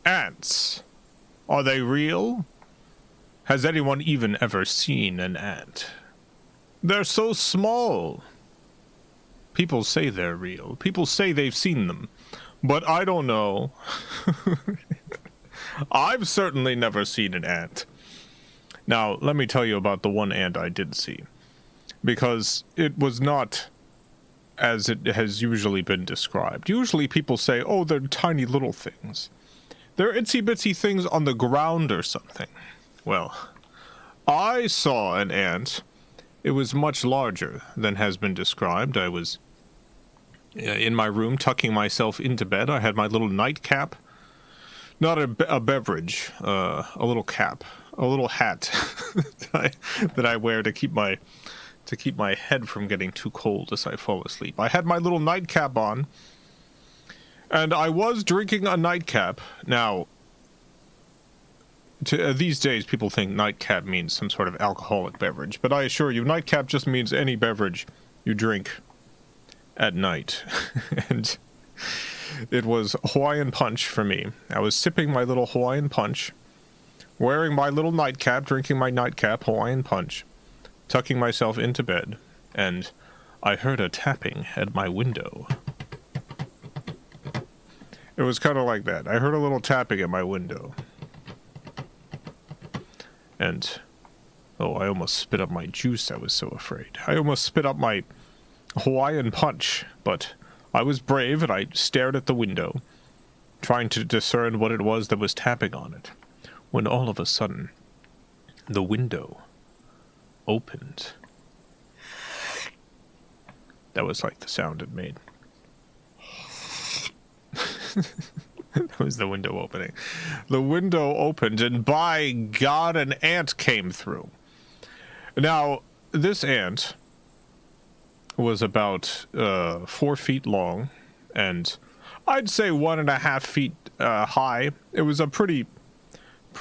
Ants. Are they real? Has anyone even ever seen an ant? They're so small. People say they're real. People say they've seen them. But I don't know. I've certainly never seen an ant. Now, let me tell you about the one ant I did see. Because it was not as it has usually been described. Usually people say, oh, they're tiny little things. They're itsy-bitsy things on the ground or something. Well, I saw an ant. It was much larger than has been described. I was in my room tucking myself into bed. I had my little nightcap. Not a beverage, a little cap, a little hat that I wear to keep my head from getting too cold as I fall asleep. I had my little nightcap on, and I was drinking a nightcap. Now, these days, people think nightcap means some sort of alcoholic beverage, but I assure you, nightcap just means any beverage you drink at night. And it was Hawaiian Punch for me. I was sipping my little Hawaiian Punch, wearing my little nightcap, drinking my nightcap Hawaiian Punch, tucking myself into bed, and I heard a tapping at my window. It was kind of like that. I heard a little tapping at my window. And, oh, I almost spit up my juice. I was so afraid. I almost spit up my Hawaiian Punch, but I was brave and I stared at the window, trying to discern what it was that was tapping on it, when all of a sudden, the window opened. That was like the sound it made. That was the window opening. The window opened, and by God, an ant came through. Now, this ant was about 4 feet long, and I'd say 1.5 feet high. It was a pretty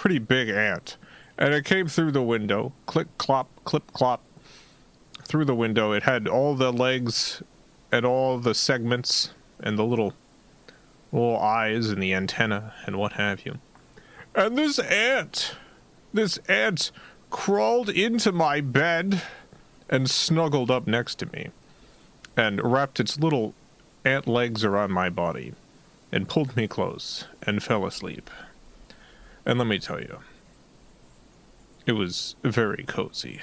big ant, and it came through the window. Click, clop, clip, clop. Through the window. It had all the legs and all the segments and the little eyes and the antenna and what have you. And this ant crawled into my bed and snuggled up next to me and wrapped its little ant legs around my body and pulled me close and fell asleep. And let me tell you, it was very cozy.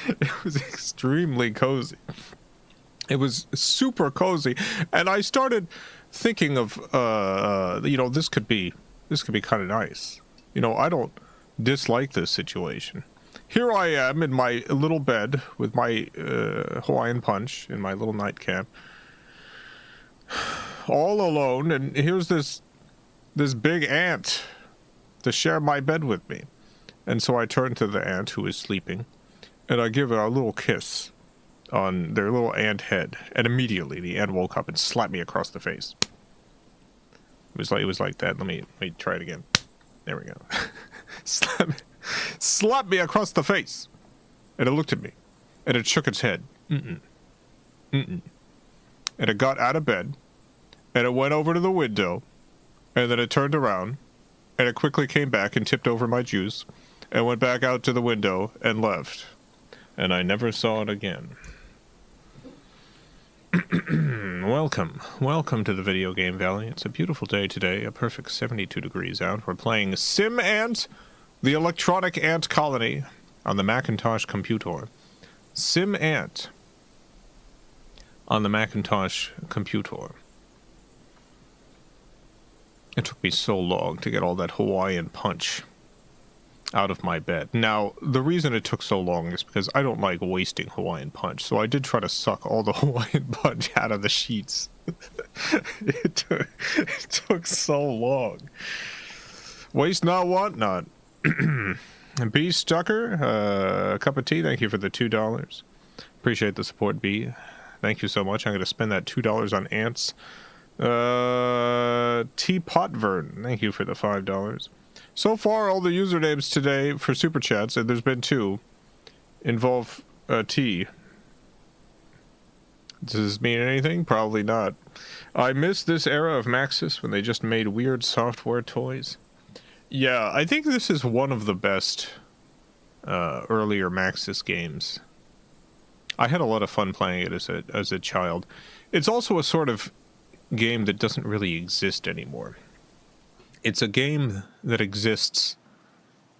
It was extremely cozy. It was super cozy, and I started thinking of, this could be kind of nice. I don't dislike this situation. Here I am in my little bed with my Hawaiian Punch in my little nightcap, all alone, and here's this big ant to share my bed with me. And so I turned to the ant who is sleeping, and I give it a little kiss on their little ant head, and immediately the ant woke up and slapped me across the face. It was like that. Let me try it again. There we go. Slap me across the face, and it looked at me, and it shook its head. And it got out of bed, and it went over to the window, and then it turned around, and it quickly came back and tipped over my juice, and went back out to the window and left, and I never saw it again. Welcome to the Video Game Valley. It's a beautiful day today, a perfect 72 degrees out. We're playing SimAnt, the electronic ant colony, on the Macintosh computer. SimAnt on the Macintosh computer. It took me so long to get all that Hawaiian Punch out of my bed. Now, the reason it took so long is because I don't like wasting Hawaiian Punch, so I did try to suck all the Hawaiian Punch out of the sheets. It took so long. Waste not, want not. B. Stucker, a cup of tea, thank you for the $2. Appreciate the support, B. Thank you so much. I'm going to spend that $2 on ants. Teapot Vern, thank you for the $5. So far, all the usernames today for Super Chats, and there's been 2, involve tea. Does this mean anything? Probably not. I miss this era of Maxis when they just made weird software toys. Yeah, I think this is one of the best earlier Maxis games. I had a lot of fun playing it as a child. It's also a sort of game that doesn't really exist anymore. It's a game that exists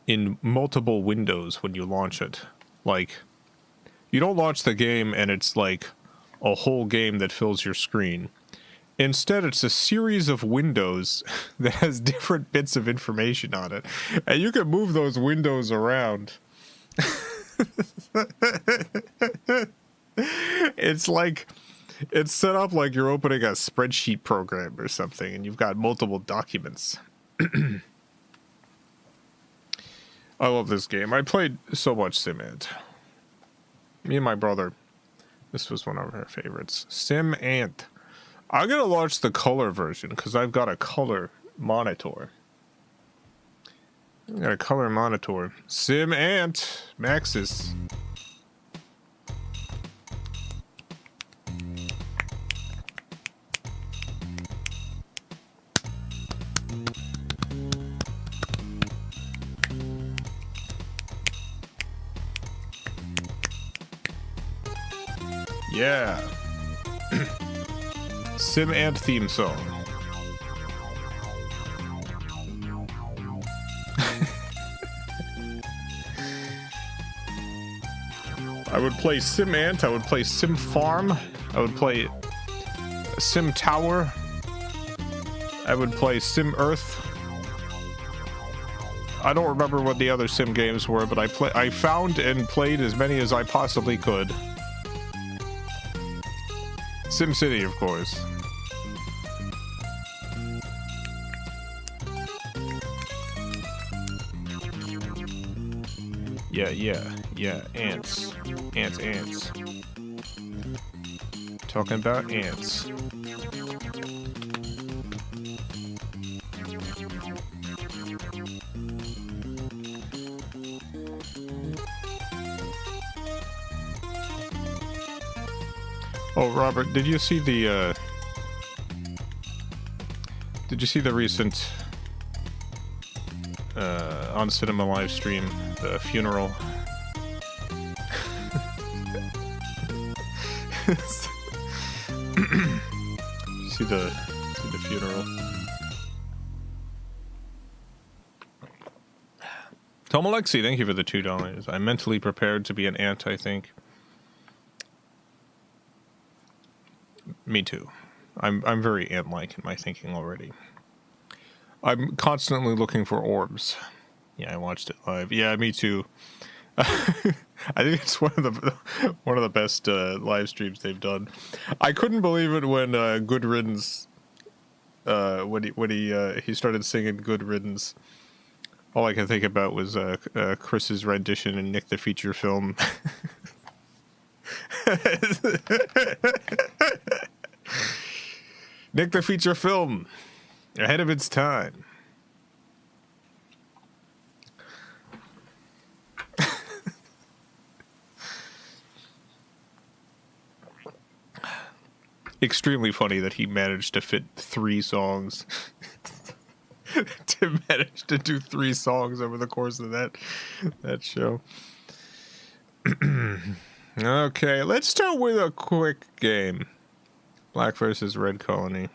in multiple windows when you launch it. Like, you don't launch the game and it's like a whole game that fills your screen. Instead, it's a series of windows that has different bits of information on it. And you can move those windows around. It's like, it's set up like you're opening a spreadsheet program or something, and you've got multiple documents. I love this game. I played so much SimAnt. Me and my brother, this was one of our favorites. SimAnt. I'm gonna launch the color version because I've got a color monitor. I got a color monitor. SimAnt Maxis. Yeah. SimAnt theme song. I would play SimAnt, I would play Sim Farm, I would play Sim Tower, I would play Sim Earth. I don't remember what the other Sim games were, but I found and played as many as I possibly could. SimCity, of course. Yeah, ants. Ants. Talking about ants. Oh, Robert, did you see the recent on cinema live stream, the funeral? see the funeral. Tom Alexi, thank you for the $2. I'm mentally prepared to be an ant, I think. Me too. I'm very ant-like in my thinking already. I'm constantly looking for orbs. Yeah, I watched it live. Yeah, me too. I think it's one of the best live streams they've done. I couldn't believe it when Good Riddance when he started singing Good Riddance. All I can think about was Chris's rendition in Nick the Feature Film. Nick the Feature Film, ahead of its time. Extremely funny that he managed to fit 3 songs. To manage to do 3 songs over the course of that show. Okay, let's start with a quick game. Black versus Red Colony.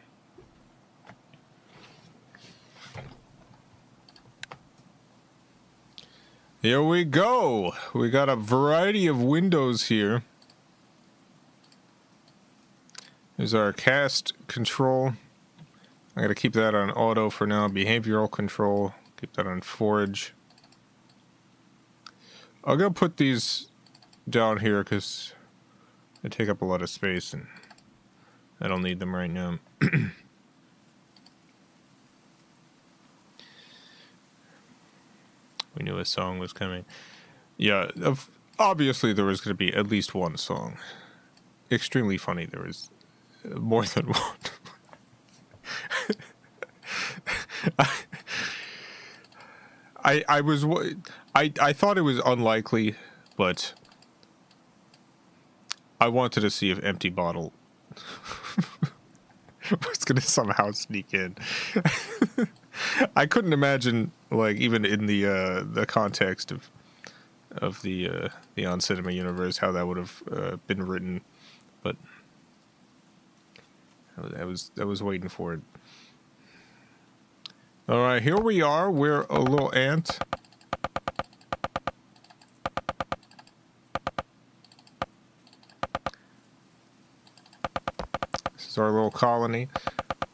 Here we go. We got a variety of windows here. There's our cast control. I'm going to keep that on auto for now. Behavioral control. Keep that on forage. I'll go put these down here because they take up a lot of space and I don't need them right now. We knew a song was coming. Yeah, obviously there was going to be at least one song. Extremely funny there was more than one. I thought it was unlikely, but I wanted to see if Empty Bottle was gonna somehow sneak in. I couldn't imagine, like, even in the context of the On Cinema universe, how that would have been written, but I was waiting for it. All right, here we are. We're a little ant. This is our little colony.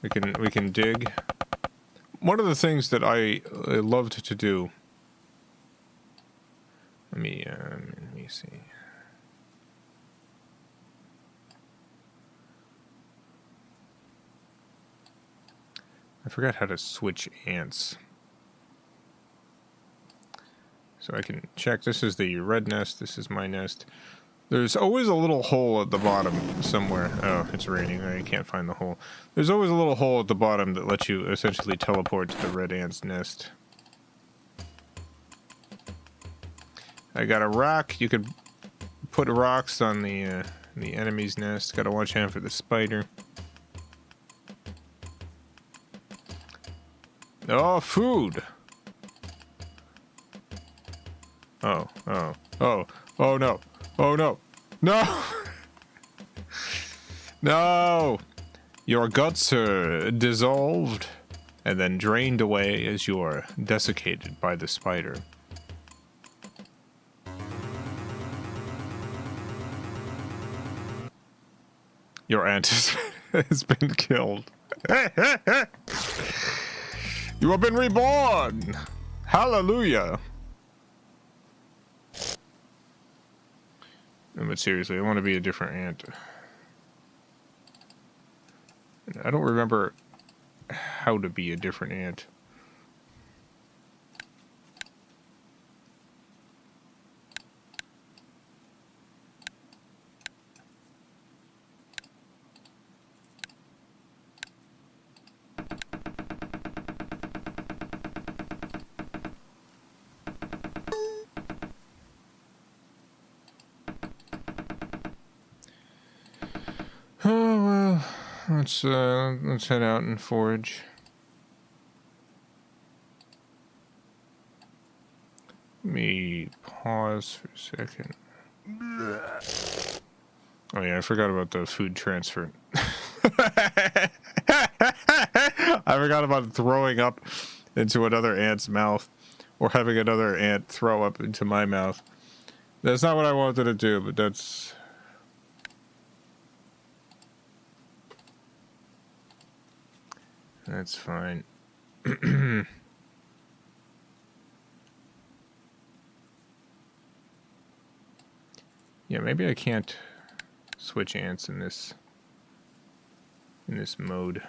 We can dig. One of the things that I loved to do. Let me see. I forgot how to switch ants. So I can check. This is the red nest. This is my nest. There's always a little hole at the bottom somewhere. Oh, it's raining. I can't find the hole. There's always a little hole at the bottom that lets you essentially teleport to the red ant's nest. I got a rock. You could put rocks on the enemy's nest. Gotta watch out for the spider. Oh, food! Oh no. Oh no. No! No! Your guts are dissolved and then drained away as you are desiccated by the spider. Your ant has been killed. You have been reborn! Hallelujah! No, but seriously, I want to be a different ant. I don't remember how to be a different ant. Oh well, let's head out and forage. Let me pause for a second. Oh yeah, I forgot about the food transfer. I forgot about throwing up into another ant's mouth, or having another ant throw up into my mouth. That's not what I wanted to do, but that's... That's fine. Yeah, maybe I can't switch ants in this mode.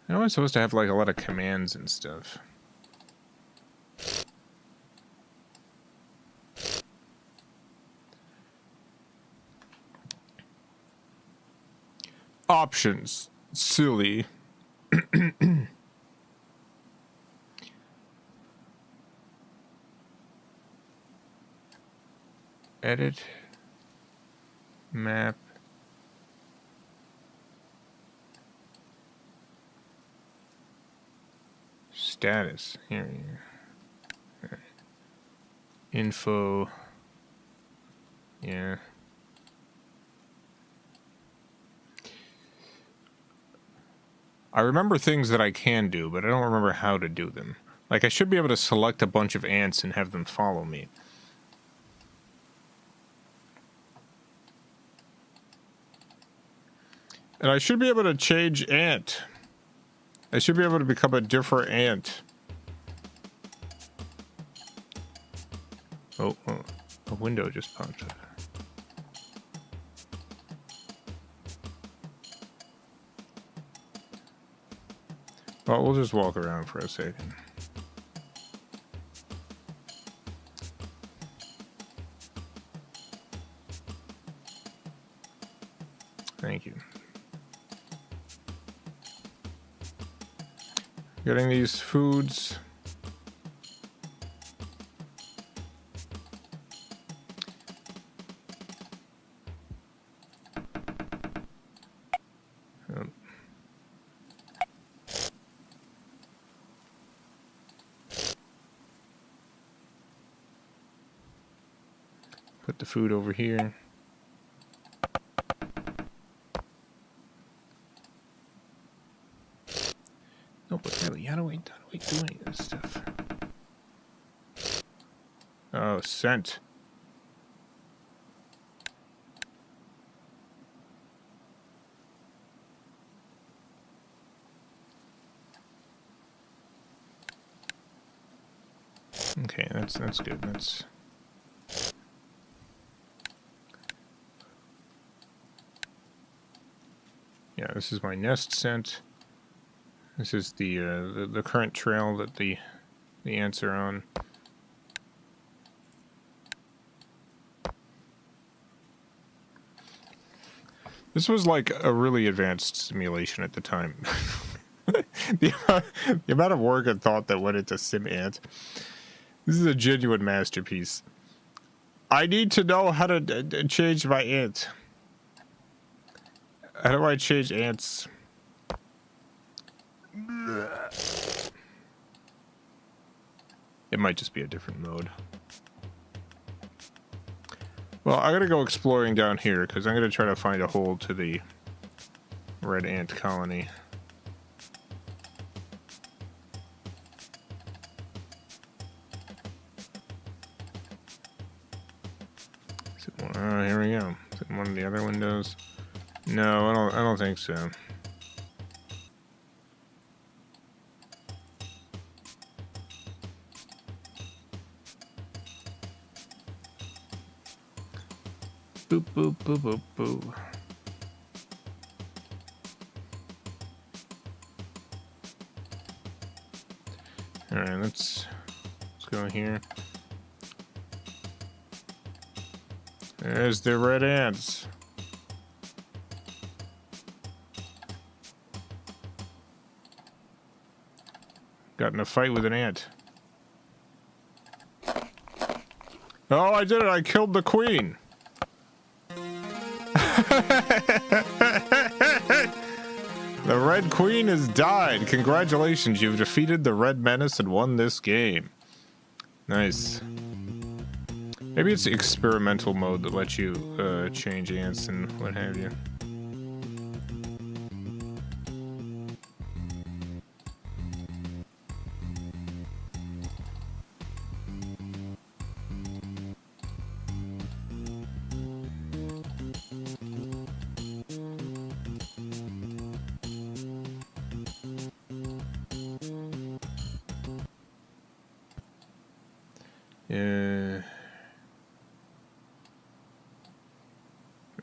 I know I'm supposed to have like a lot of commands and stuff. Options. Silly. Edit. Map. Status. Here. All right. Info. Yeah. I remember things that I can do, but I don't remember how to do them. Like, I should be able to select a bunch of ants and have them follow me. And I should be able to change ant. I should be able to become a different ant. Oh, a window just popped up. Well, we'll just walk around for a second. Thank you. Getting these foods. Put the food over here. No, but really, how do we do any of this stuff? Oh, scent. Okay, that's good. That's yeah. This is my nest scent. This is the current trail that the ants are on. This was like a really advanced simulation at the time. the amount of work and thought that went into SimAnt. This is a genuine masterpiece. I need to know how to change my ant. How do I change ants? It might just be a different mode. Well, I gotta go exploring down here because I'm gonna try to find a hole to the red ant colony. Here we go. Is it one of the other windows? No, I don't think so. Boop boop boop boop boop. All right, let's go here. There's the red ants. Got in a fight with an ant. Oh, I did it! I killed the queen! The Red Queen has died. Congratulations, you've defeated the Red Menace and won this game. Nice. Maybe it's experimental mode that lets you change ants and what have you.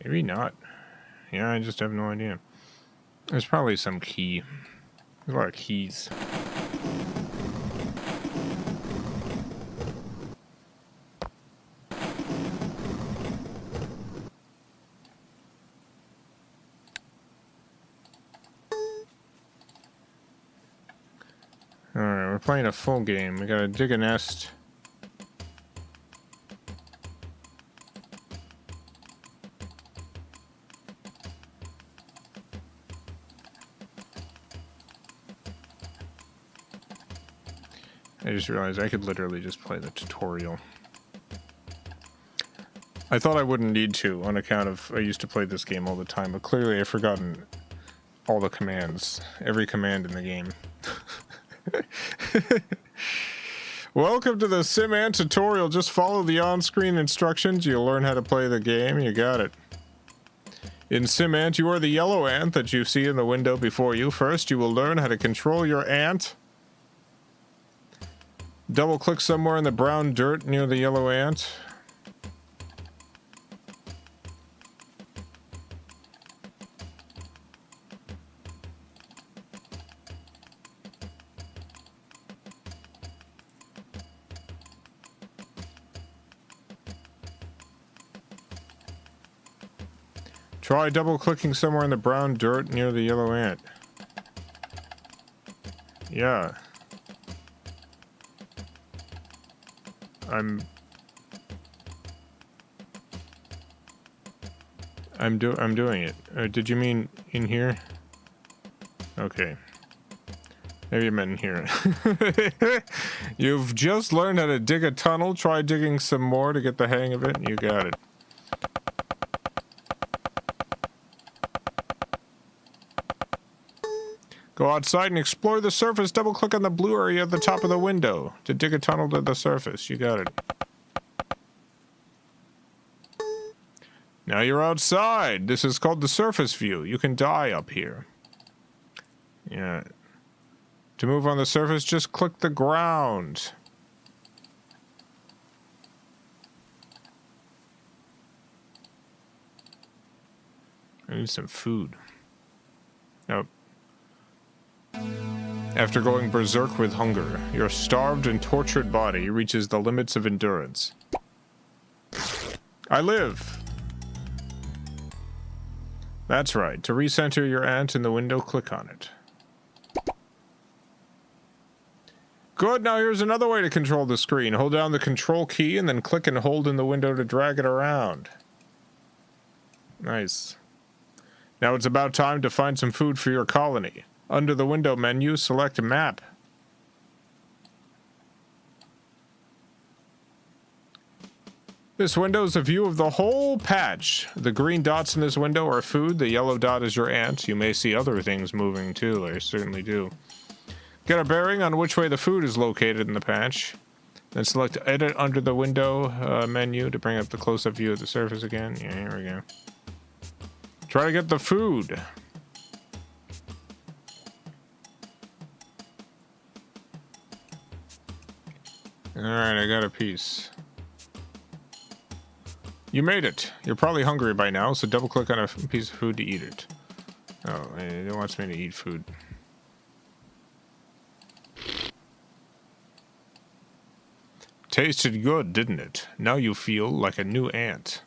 Maybe not. Yeah, I just have no idea. There's probably some key. There's a lot of keys. Alright, we're playing a full game. We gotta dig a nest. I just realized I could literally just play the tutorial. I thought I wouldn't need to on account of I used to play this game all the time, but clearly I've forgotten all the commands. Every command in the game. Welcome to the SimAnt tutorial. Just follow the on-screen instructions. You'll learn how to play the game. You got it. In SimAnt, you are the yellow ant that you see in the window before you. First, you will learn how to control your ant. Double-click somewhere in the brown dirt near the yellow ant. Try double-clicking somewhere in the brown dirt near the yellow ant. Yeah. I'm doing it. Did you mean in here? Okay. Maybe I'm in here. You've just learned how to dig a tunnel. Try digging some more to get the hang of it. You got it. Go outside and explore the surface. Double click on the blue area at the top of the window to dig a tunnel to the surface. You got it. Now you're outside. This is called the surface view. You can die up here. Yeah. To move on the surface, just click the ground. I need some food. Nope. After going berserk with hunger, your starved and tortured body reaches the limits of endurance. I live! That's right. To recenter your ant in the window, click on it. Good, now here's another way to control the screen. Hold down the control key and then click and hold in the window to drag it around. Nice. Now it's about time to find some food for your colony. Under the window menu, select map. This window is a view of the whole patch. The green dots in this window are food. The yellow dot is your ant. You may see other things moving too. I certainly do. Get a bearing on which way the food is located in the patch. Then select edit under the window menu to bring up the close-up view of the surface again. Yeah, here we go. Try to get the food. Alright, I got a piece. You made it. You're probably hungry by now, so double click on a piece of food to eat it. Oh, it wants me to eat food. Tasted good, didn't it? Now you feel like a new ant.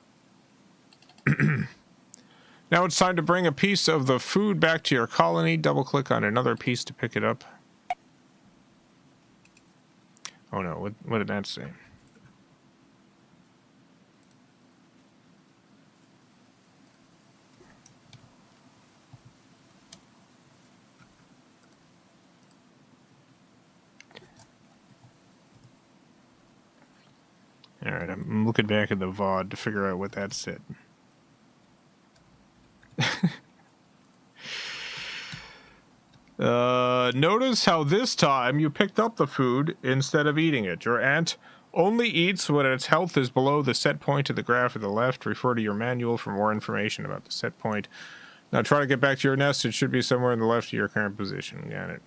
Now it's time to bring a piece of the food back to your colony. Double click on another piece to pick it up. Oh no, what did that say? Alright, I'm looking back at the VOD to figure out what that said. Notice how this time you picked up the food instead of eating it. Your ant only eats when its health is below the set point of the graph to the left. Refer to your manual for more information about the set point. Now try to get back to your nest. It should be somewhere in the left of your current position. Got it.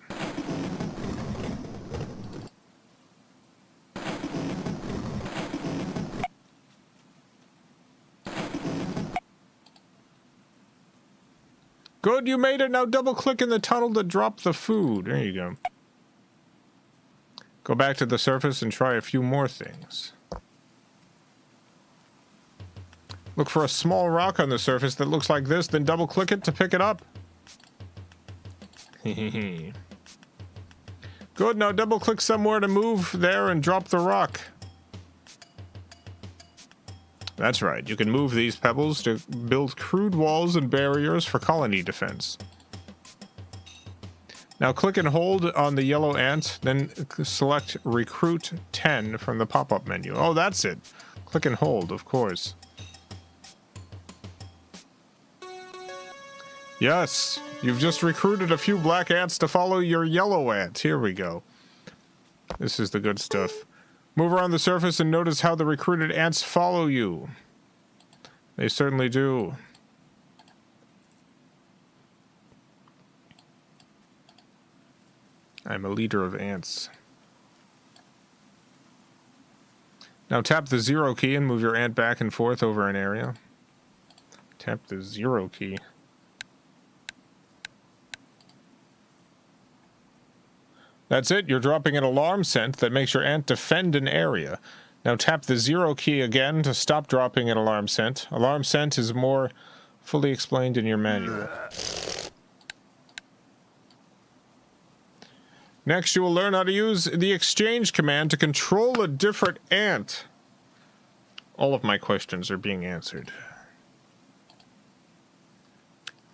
Good, you made it. Now double click in the tunnel to drop the food. There you go. Go back to the surface and try a few more things. Look for a small rock on the surface that looks like this, then double click it to pick it up. Good, now double click somewhere to move there and drop the rock. That's right, you can move these pebbles to build crude walls and barriers for colony defense. Now click and hold on the yellow ant, then select Recruit 10 from the pop-up menu. Oh, that's it. Click and hold, of course. Yes, you've just recruited a few black ants to follow your yellow ant. Here we go. This is the good stuff. Move around the surface and notice how the recruited ants follow you. They certainly do. I'm a leader of ants. Now tap the 0 key and move your ant back and forth over an area. Tap the 0 key. That's it, you're dropping an alarm scent that makes your ant defend an area. Now tap the 0 key again to stop dropping an alarm scent. Alarm scent is more fully explained in your manual. Next, you will learn how to use the exchange command to control a different ant. All of my questions are being answered.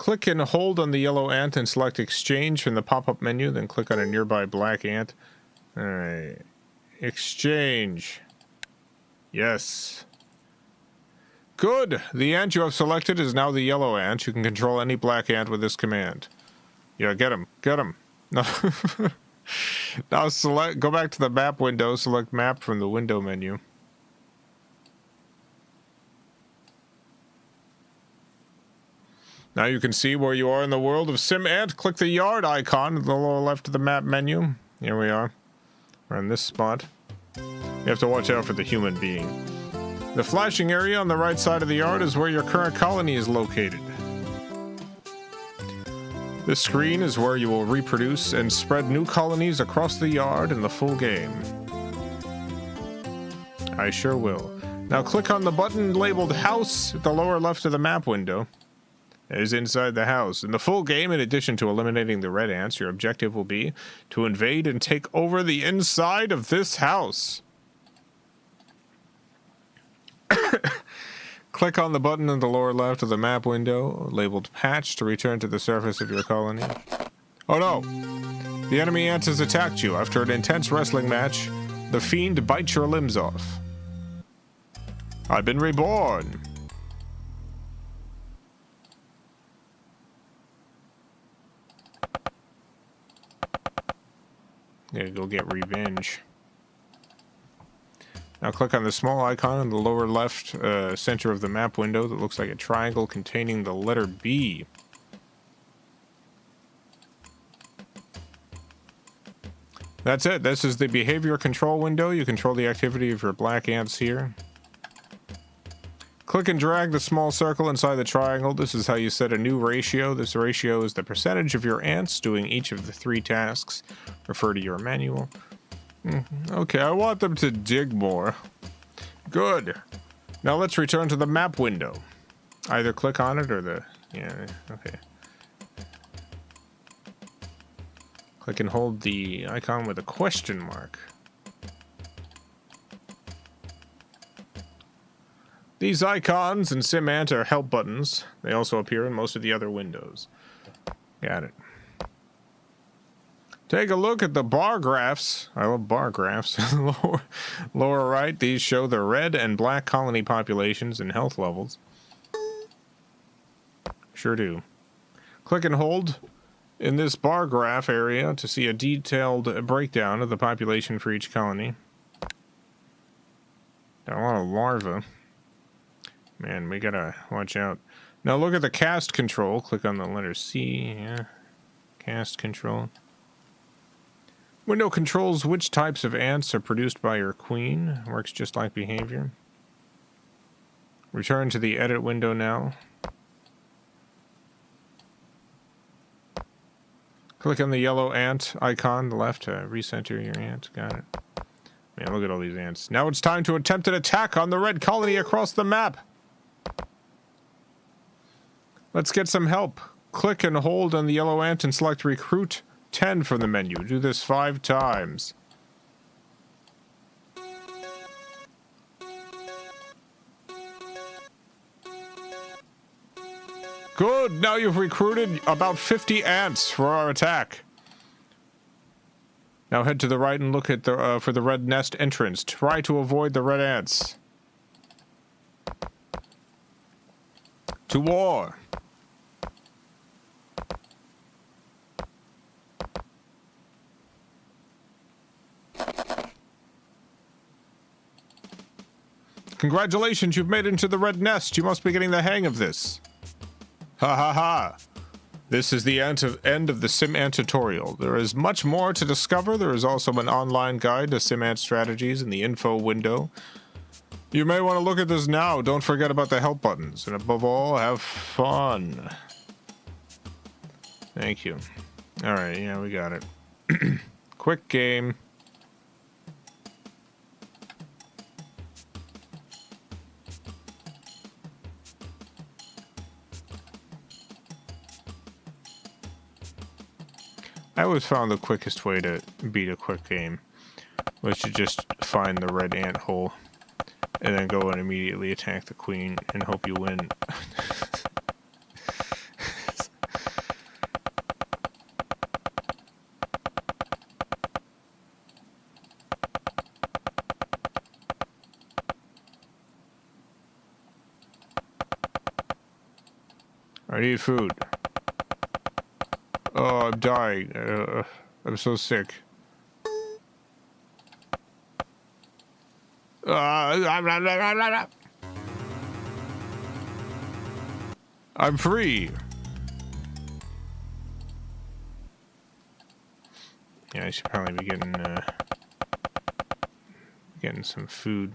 Click and hold on the yellow ant and select exchange from the pop-up menu, then click on a nearby black ant. Alright. Exchange. Yes. Good! The ant you have selected is now the yellow ant. You can control any black ant with this command. Yeah, get him. Get him. No. Now go back to the map window, select map from the window menu. Now you can see where you are in the world of SimAnt. Click the yard icon in the lower left of the map menu. Here we are. We're in this spot. You have to watch out for the human being. The flashing area on the right side of the yard is where your current colony is located. This screen is where you will reproduce and spread new colonies across the yard in the full game. I sure will. Now click on the button labeled House at the lower left of the map window. It is inside the house. In the full game, in addition to eliminating the red ants, your objective will be to invade and take over the inside of this house. Click on the button in the lower left of the map window, labeled Patch, to return to the surface of your colony. Oh no! The enemy ant has attacked you. After an intense wrestling match, the fiend bites your limbs off. I've been reborn! Gotta go get revenge. Now click on the small icon in the lower left center of the map window that looks like a triangle containing the letter B. That's it. This is the behavior control window. You control the activity of your black ants here. Click and drag the small circle inside the triangle. This is how you set a new ratio. This ratio is the percentage of your ants doing each of the 3 tasks. Refer to your manual. Okay, I want them to dig more. Good. Now let's return to the map window. Either click on it or the... Yeah, okay. Click and hold the icon with a question mark. These icons in SimAnt are help buttons. They also appear in most of the other windows. Got it. Take a look at the bar graphs. I love bar graphs. lower right, these show the red and black colony populations and health levels. Sure do. Click and hold in this bar graph area to see a detailed breakdown of the population for each colony. Got a lot of larvae. Man, we gotta watch out. Now look at the cast control. Click on the letter C. Yeah. Cast control. Window controls which types of ants are produced by your queen. Works just like behavior. Return to the edit window now. Click on the yellow ant icon on the left to recenter your ant. Got it. Man, look at all these ants. Now it's time to attempt an attack on the red colony across the map. Let's get some help. Click and hold on the yellow ant and select Recruit 10 from the menu. Do this 5 times. Good! Now you've recruited about 50 ants for our attack. Now head to the right and look at the for the red nest entrance. Try to avoid the red ants. To war! Congratulations, you've made it into the red nest. You must be getting the hang of this. Ha ha ha. This is the end of the SimAnt tutorial. There is much more to discover. There is also an online guide to SimAnt strategies in the info window. You may want to look at this now. Don't forget about the help buttons. And above all, have fun. Thank you. Alright, yeah, we got it. Quick game. I always found the quickest way to beat a quick game was to just find the red ant hole and then go and immediately attack the queen and hope you win. I need food. Oh, I'm dying. I'm so sick. I'm free. Yeah, I should probably be getting some food.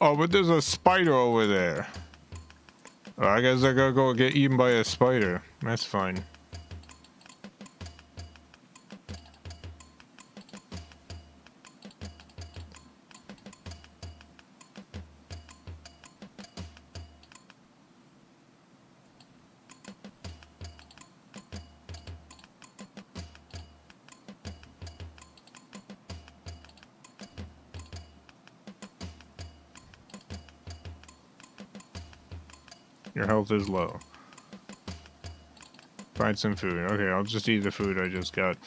Oh, but there's a spider over there. Oh, I guess I gotta go get eaten by a spider. That's fine. Your health is low. Find some food. Okay, I'll just eat the food I just got.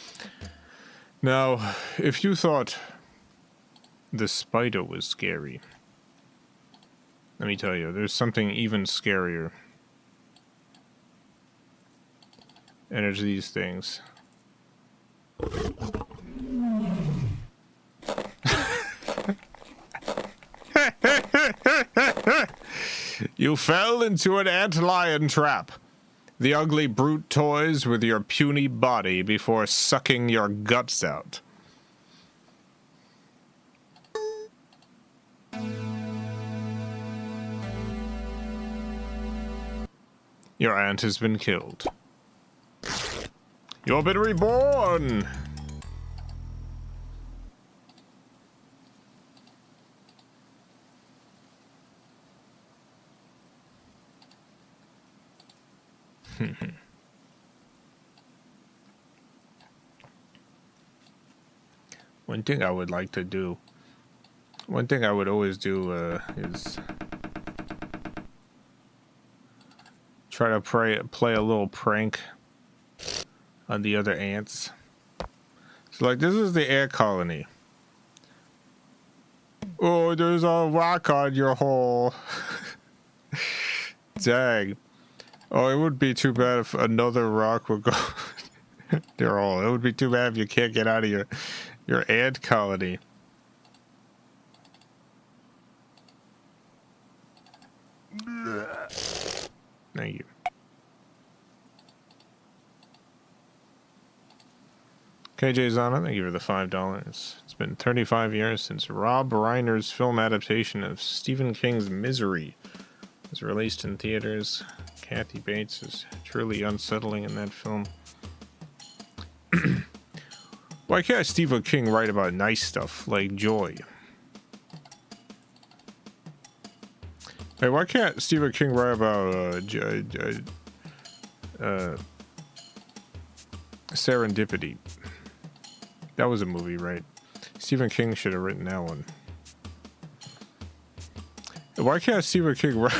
Now, if you thought the spider was scary, let me tell you, there's something even scarier. And it's these things. You fell into an antlion trap. The ugly brute toys with your puny body before sucking your guts out. Your ant has been killed. You've been reborn! One thing I would like to do, one thing I would always do is try to play a little prank on the other ants. So like, this is the ant colony. Oh, there's a rock on your hole. Dang. Oh, it would be too bad if another rock would go their hole. It would be too bad if you can't get out of your ant colony. Thank you. KJ Zana, thank you for the $5. It's been 35 years since Rob Reiner's film adaptation of Stephen King's Misery was released in theaters. Kathy Bates is truly unsettling in that film. Why can't Stephen King write about nice stuff like joy? Hey, why can't Stephen King write about serendipity? That was a movie, right? Stephen King should have written that one. Why can't Stephen King write...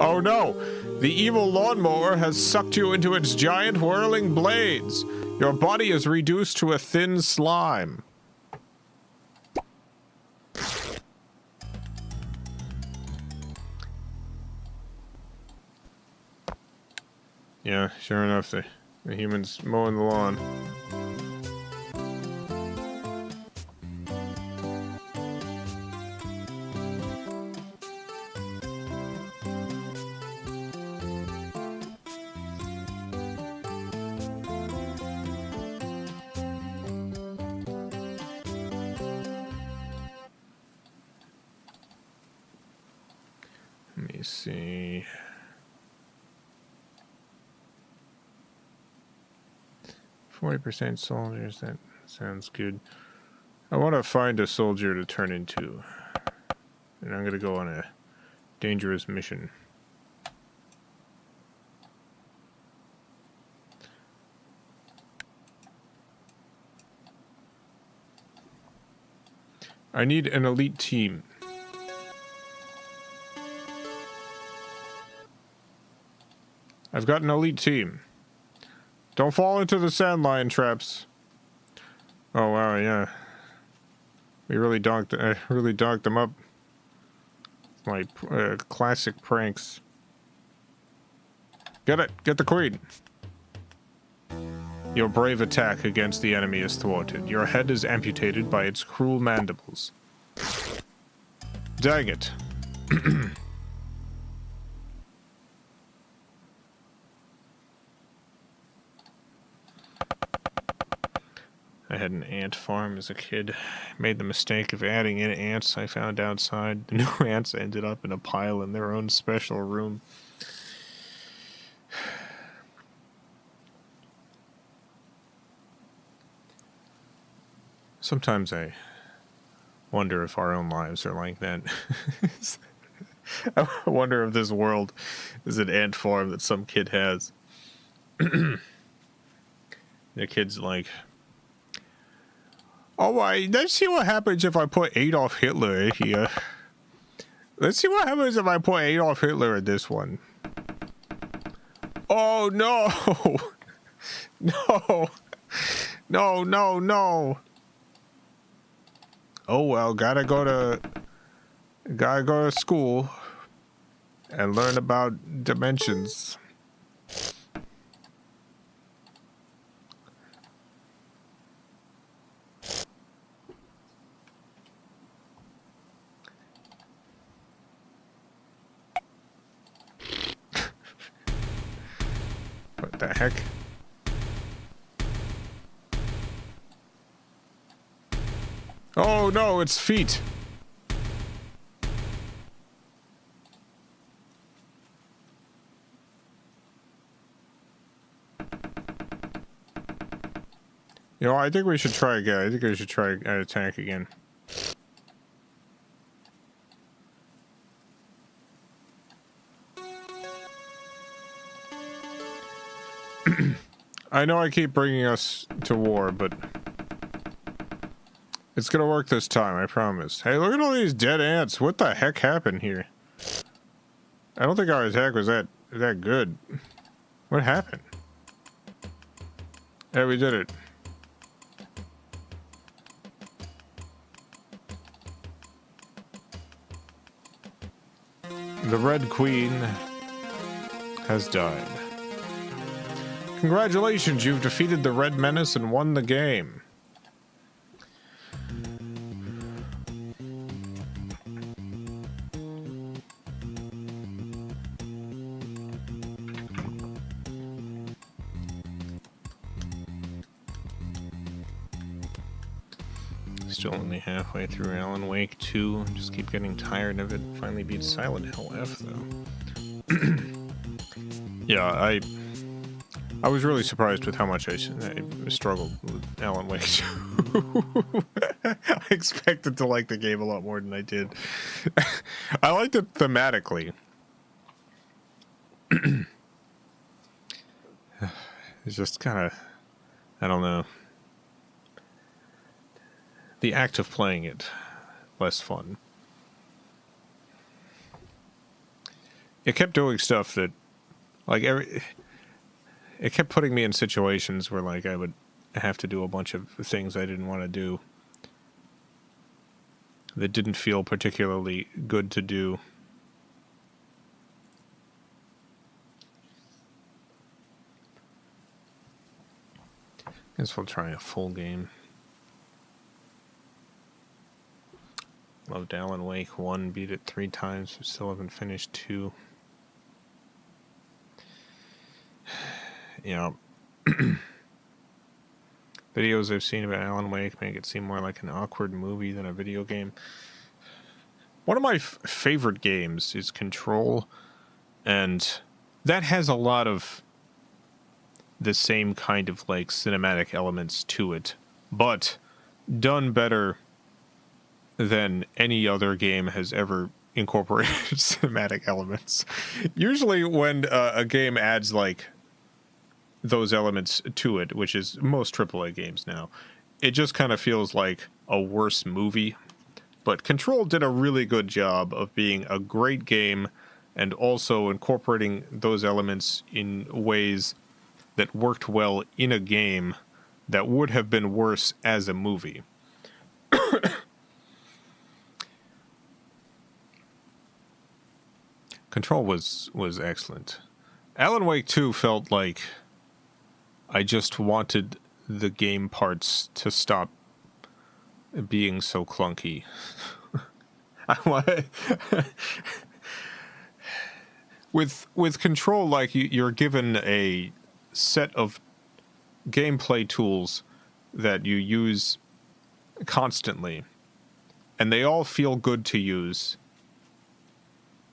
Oh no! The evil lawnmower has sucked you into its giant whirling blades. Your body is reduced to a thin slime. Yeah, sure enough, the humans mowing the lawn. Let me see. 40% soldiers, that sounds good. I want to find a soldier to turn into. And I'm going to go on a dangerous mission. I need an elite team. I've got an elite team. Don't fall into the sand lion traps. Oh, wow, yeah. We really donked them up. My classic pranks. Get it! Get the queen! Your brave attack against the enemy is thwarted. Your head is amputated by its cruel mandibles. Dang it. I had an ant farm as a kid. Made the mistake of adding in ants I found outside. The new ants ended up in a pile in their own special room. Sometimes I wonder if our own lives are like that. I wonder if this world is an ant farm that some kid has. The kid's like, all right, let's see what happens if I put Adolf Hitler in here. Let's see what happens if I put Adolf Hitler in this one. Oh, no. No. No, no, no. Oh, well, gotta go to school and learn about dimensions. What the heck? Oh no, it's feet. You know, I think we should try again. I think we should try an attack again. I know I keep bringing us to war, but it's gonna work this time, I promise. Hey, look at all these dead ants. What the heck happened here? I don't think our attack was that good. What happened? Yeah, we did it. The Red Queen has died. Congratulations, you've defeated the Red Menace and won the game. Still only halfway through Alan Wake 2. Just keep getting tired of it. Finally beat Silent Hill F, though. Yeah, I was really surprised with how much I struggled with Alan Wake 2. I expected to like the game a lot more than I did. I liked it thematically. It's just kind of, I don't know. The act of playing it, less fun. It kept doing stuff that, like, it kept putting me in situations where, like, I would have to do a bunch of things I didn't want to do that didn't feel particularly good to do. Guess we'll try a full game. Loved Alan Wake 1, beat it 3 times, but still haven't finished 2. You know, videos I've seen about Alan Wake make it seem more like an awkward movie than a video game. One of my favorite games is Control, and that has a lot of the same kind of, like, cinematic elements to it, but done better than any other game has ever incorporated cinematic elements. Usually when a game adds, like, those elements to it, which is most AAA games now, it just kind of feels like a worse movie. But Control did a really good job of being a great game and also incorporating those elements in ways that worked well in a game that would have been worse as a movie. Control was excellent. Alan Wake 2 felt like I just wanted the game parts to stop being so clunky. with Control, like, you're given a set of gameplay tools that you use constantly, and they all feel good to use.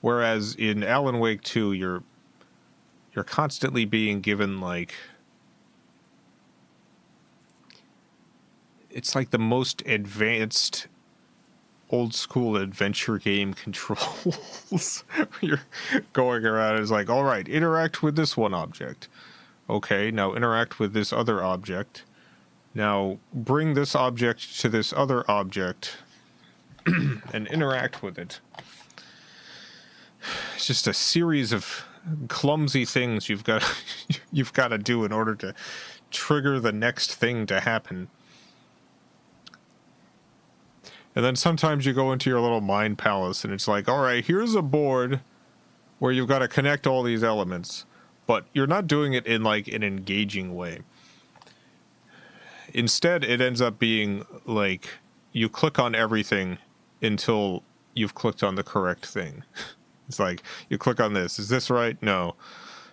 Whereas in Alan Wake 2, you're constantly being given, like, it's like the most advanced old school adventure game controls. You're going around, it's like, all right, interact with this one object. Okay, now interact with this other object. Now bring this object to this other object and interact with it. It's just a series of clumsy things you've got to do in order to trigger the next thing to happen. And then sometimes you go into your little mind palace and it's like, all right, here's a board where you've got to connect all these elements, but you're not doing it in, like, an engaging way. Instead, it ends up being like you click on everything until you've clicked on the correct thing. It's like, you click on this. Is this right? No.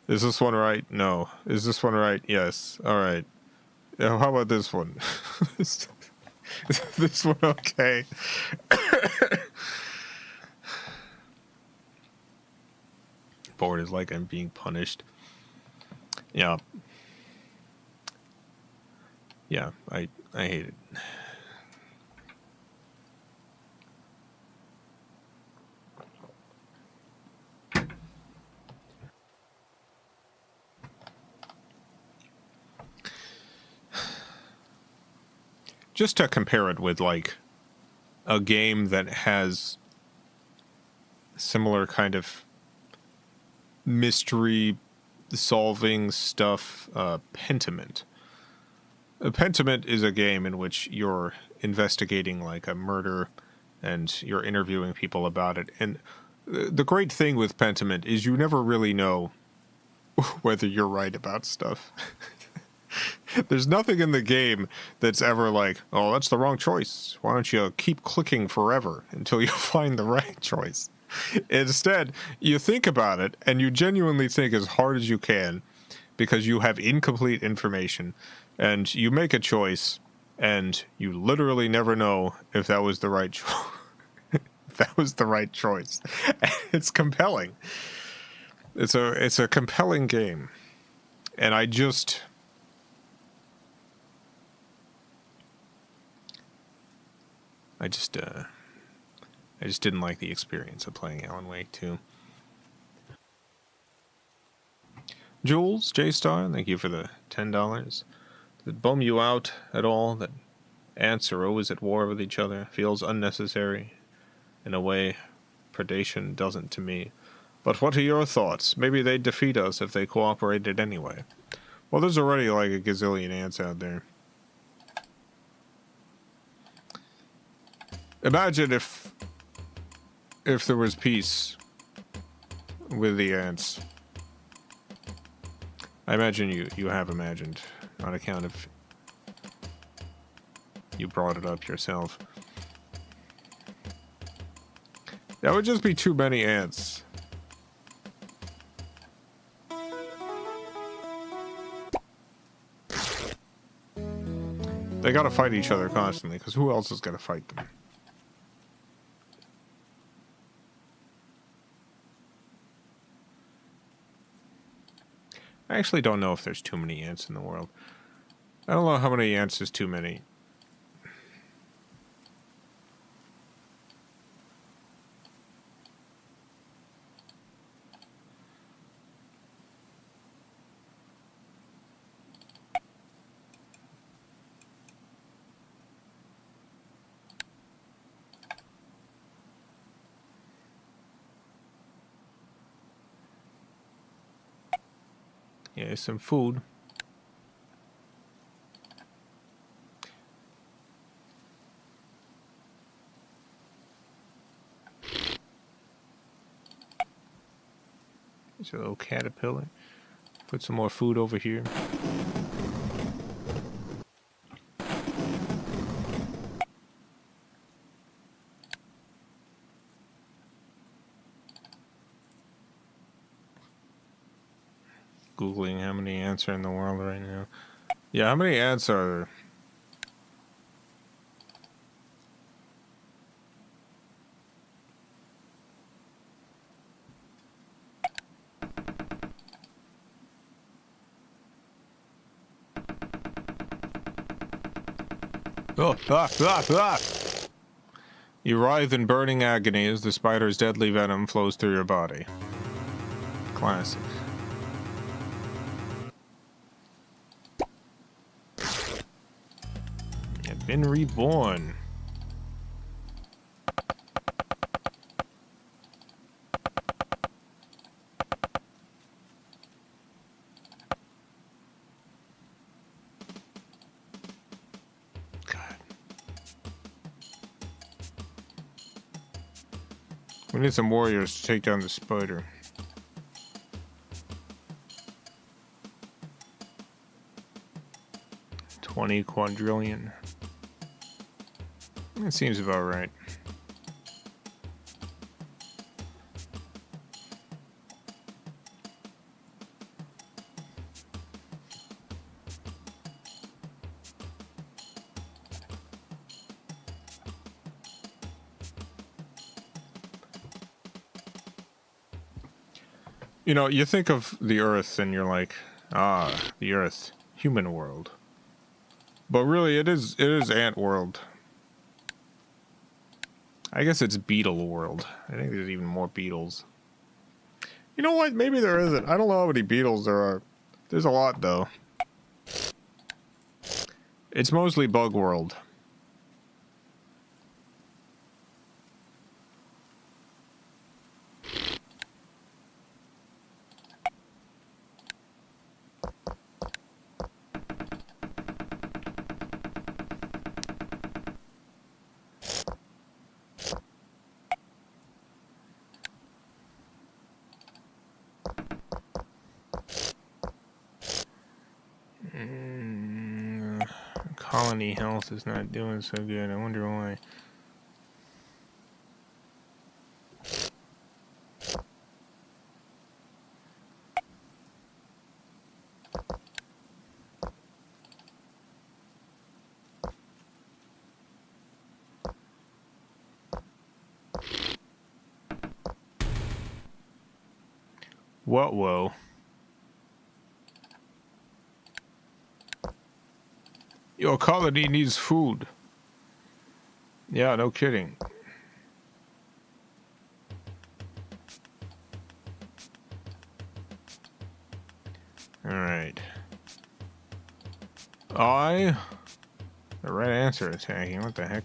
Is this one right? No. Is this one right? Yes. All right. How about this one? Is this one okay? Board is like I'm being punished. Yeah. Yeah, I hate it. Just to compare it with, like, a game that has similar kind of mystery solving stuff, Pentiment. Pentiment is a game in which you're investigating, like, a murder and you're interviewing people about it. And the great thing with Pentiment is you never really know whether you're right about stuff. There's nothing in the game that's ever like, oh, that's the wrong choice. Why don't you keep clicking forever until you find the right choice? Instead, you think about it, and you genuinely think as hard as you can because you have incomplete information, and you make a choice, and you literally never know if that was the right choice. That was the right choice. It's compelling. It's a compelling game. And I just didn't like the experience of playing Alan Wake 2. Jules, J-Star, thank you for the $10. Does it bum you out at all that ants are always at war with each other? Feels unnecessary. In a way, predation doesn't to me. But what are your thoughts? Maybe they'd defeat us if they cooperated anyway. Well, there's already like a gazillion ants out there. Imagine if there was peace with the ants. I imagine you have imagined, on account of you brought it up yourself. That would just be too many ants. They gotta fight each other constantly, because who else is gonna fight them? I actually don't know if there's too many ants in the world. I don't know how many ants is too many. Yeah, some food. It's a little caterpillar. Put some more food over here. Googling how many ants are in the world right now. Yeah, how many ants are there? Oh, You writhe in burning agony as the spider's deadly venom flows through your body. Classic. You've been reborn. We need some warriors to take down the spider. $20 quadrillion. That seems about right. You know, you think of the Earth and you're like, ah, the Earth, human world. But really, it is ant world. I guess it's beetle world. I think there's even more beetles. You know what? Maybe there isn't. I don't know how many beetles there are. There's a lot, though. It's mostly bug world. Colony health is not doing so good. I wonder why. What? Whoa. Your colony needs food. Yeah, no kidding. Alright. The right answer is hacking. What the heck?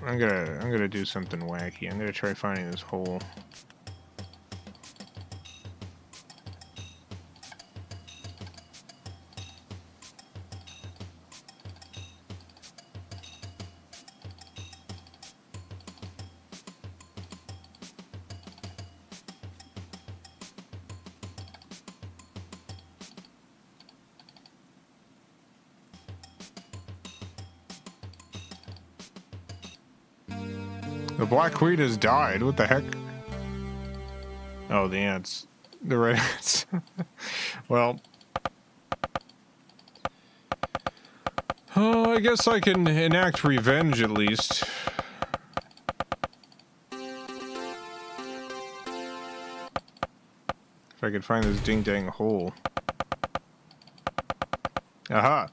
I'm gonna do something wacky. I'm gonna try finding this hole. The black queen has died. What the heck? Oh, the ants. The red ants. Well. Oh, I guess I can enact revenge at least. If I could find this ding-dang hole. Aha!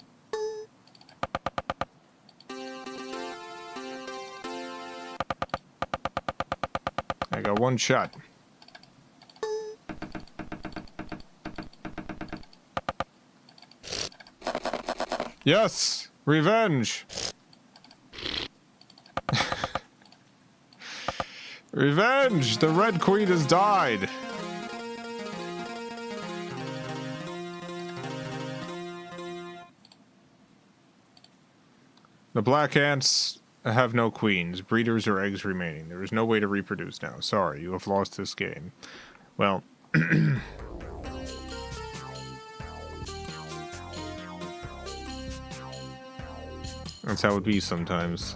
I got one shot. Yes! Revenge! Revenge! The Red Queen has died! The black ants have no queens, breeders, or eggs remaining. There is no way to reproduce now. Sorry, you have lost this game. Well... That's how it be sometimes.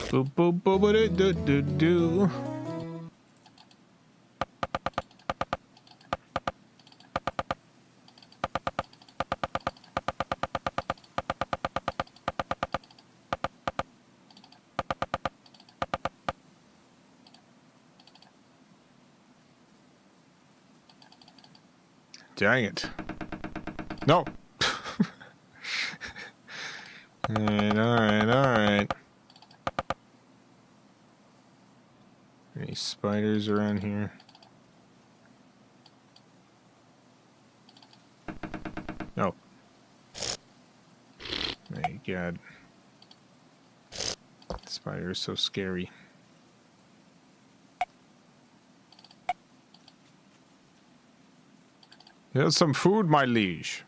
Boop boop boop boop do do do. Dang it. No. Alright. Any spiders around here? No. My God. Spider is so scary. Here's some food, my liege.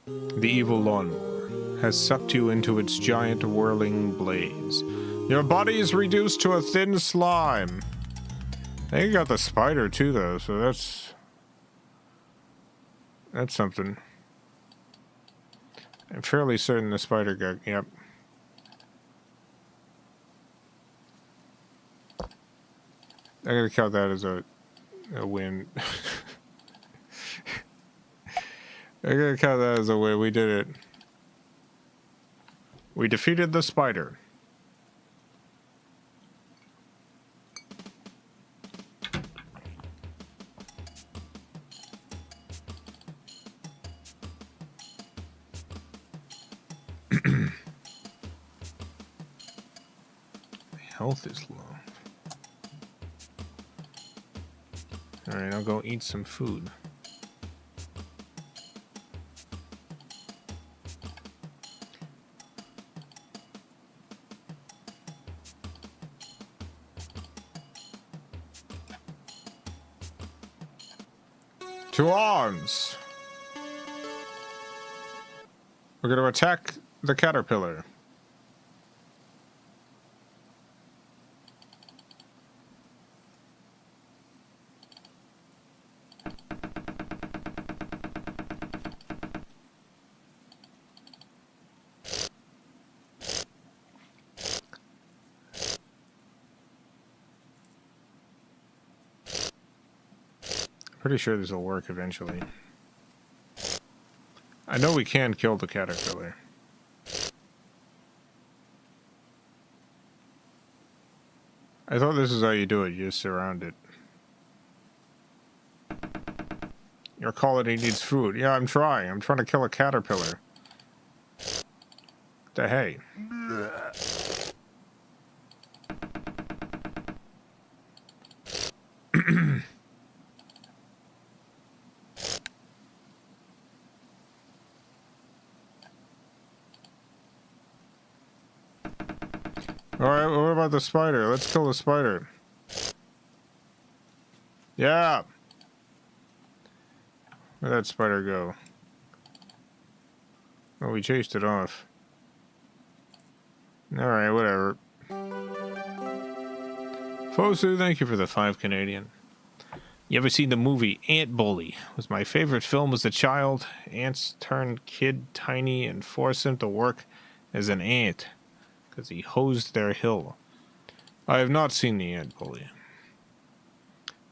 The evil lawnmower has sucked you into its giant whirling blaze. Your body is reduced to a thin slime. They got the spider too, though, so that's something. I'm fairly certain the spider got, yep. I gotta count that as a win. I gotta count that as a win. We did it. We defeated the spider. Health is low. Alright, I'll go eat some food. To arms! We're going to attack the caterpillar. Pretty sure this will work eventually. I know we can kill the caterpillar. I thought this is how you do it. You just surround it. Your colony needs food. Yeah, I'm trying. I'm trying to kill a caterpillar. The hey. Alright, what about the spider? Let's kill the spider. Yeah! Where'd that spider go? Oh, we chased it off. Alright, whatever. Fosu, thank you for the 5 Canadian. You ever seen the movie Ant Bully? It was my favorite film as a child. Ants turn kid tiny and force him to work as an ant. Because he hosed their hill. I have not seen the Ant Bully.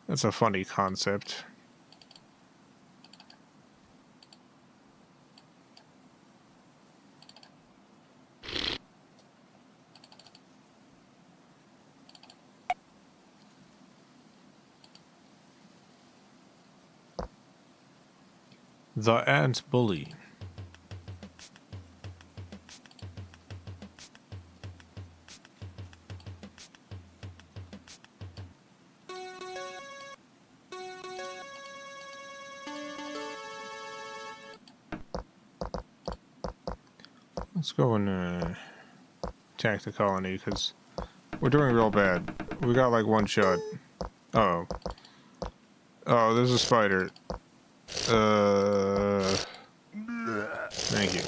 That's a funny concept. The ant bully. Let's go and attack the colony, because we're doing real bad. We got like one shot. Uh oh. Oh, there's a spider. Thank you.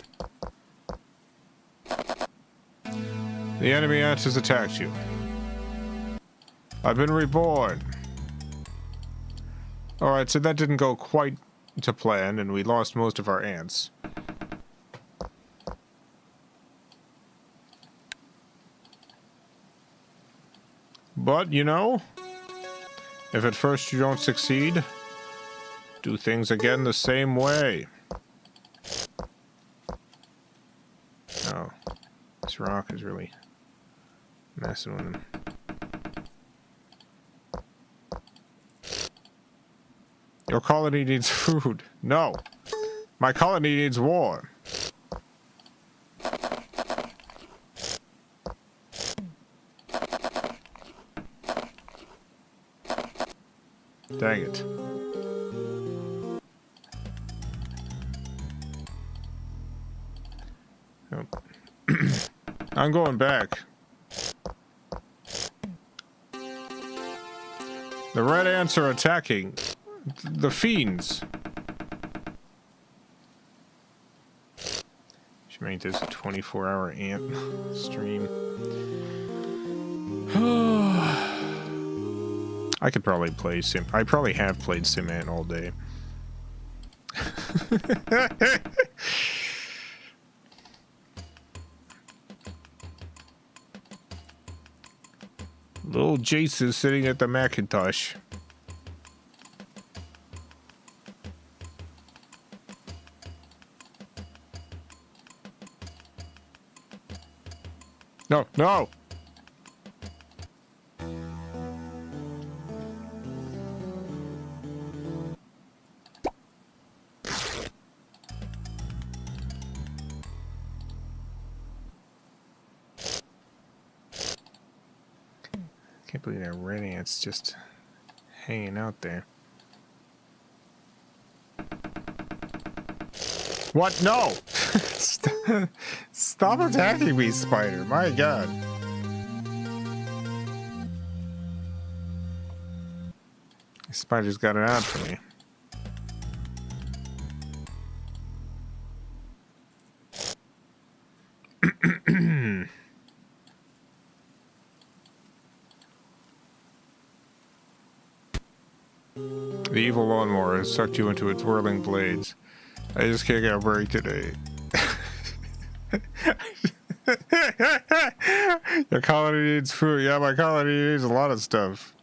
The enemy ant has attacked you. I've been reborn. Alright, so that didn't go quite to plan, and we lost most of our ants. But, you know, if at first you don't succeed, do things again the same way. Oh, this rock is really messing with him. Your colony needs food. No, my colony needs war. Dang it. Oh. I'm going back. The red ants are attacking. The fiends. Should make this a 24-hour ant stream. I could probably play I probably have played SimAnt all day. Little Jace is sitting at the Macintosh. No, no! Can't believe that red ant's just hanging out there. What? No! Stop attacking me, spider. My god. The spider's got it out for me. The evil lawnmower has sucked you into its whirling blades. I just can't get a break today. Your colony needs food. Yeah, my colony needs a lot of stuff.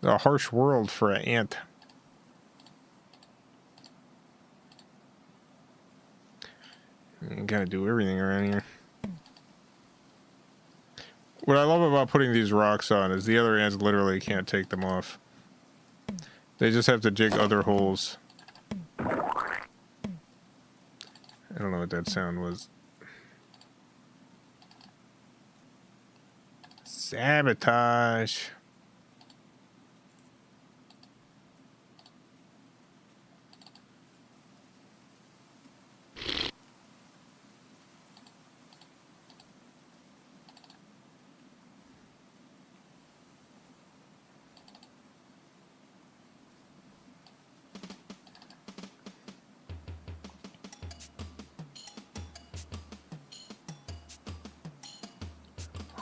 A harsh world for an ant. You gotta do everything around here. What I love about putting these rocks on is the other ants literally can't take them off. They just have to dig other holes. I don't know what that sound was. Sabotage.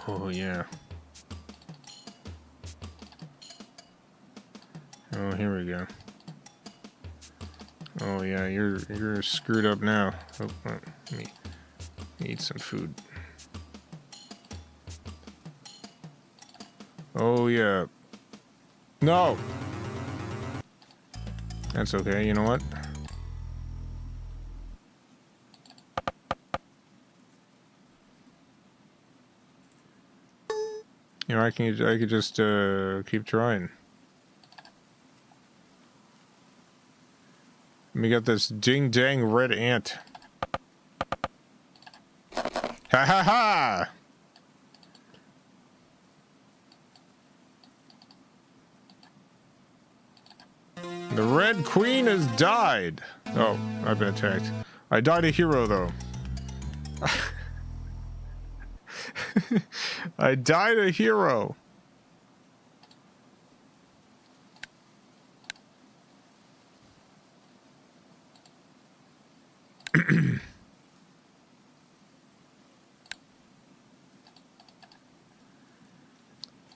Oh yeah. Oh, here we go. Oh yeah, you're screwed up now. Oh, let me eat some food. Oh yeah. No. That's okay. You know what? You know, I could just keep trying. me get this ding dang red ant. Ha ha ha! The Red Queen has died. Oh, I've been attacked. I died a hero, though. I died a hero.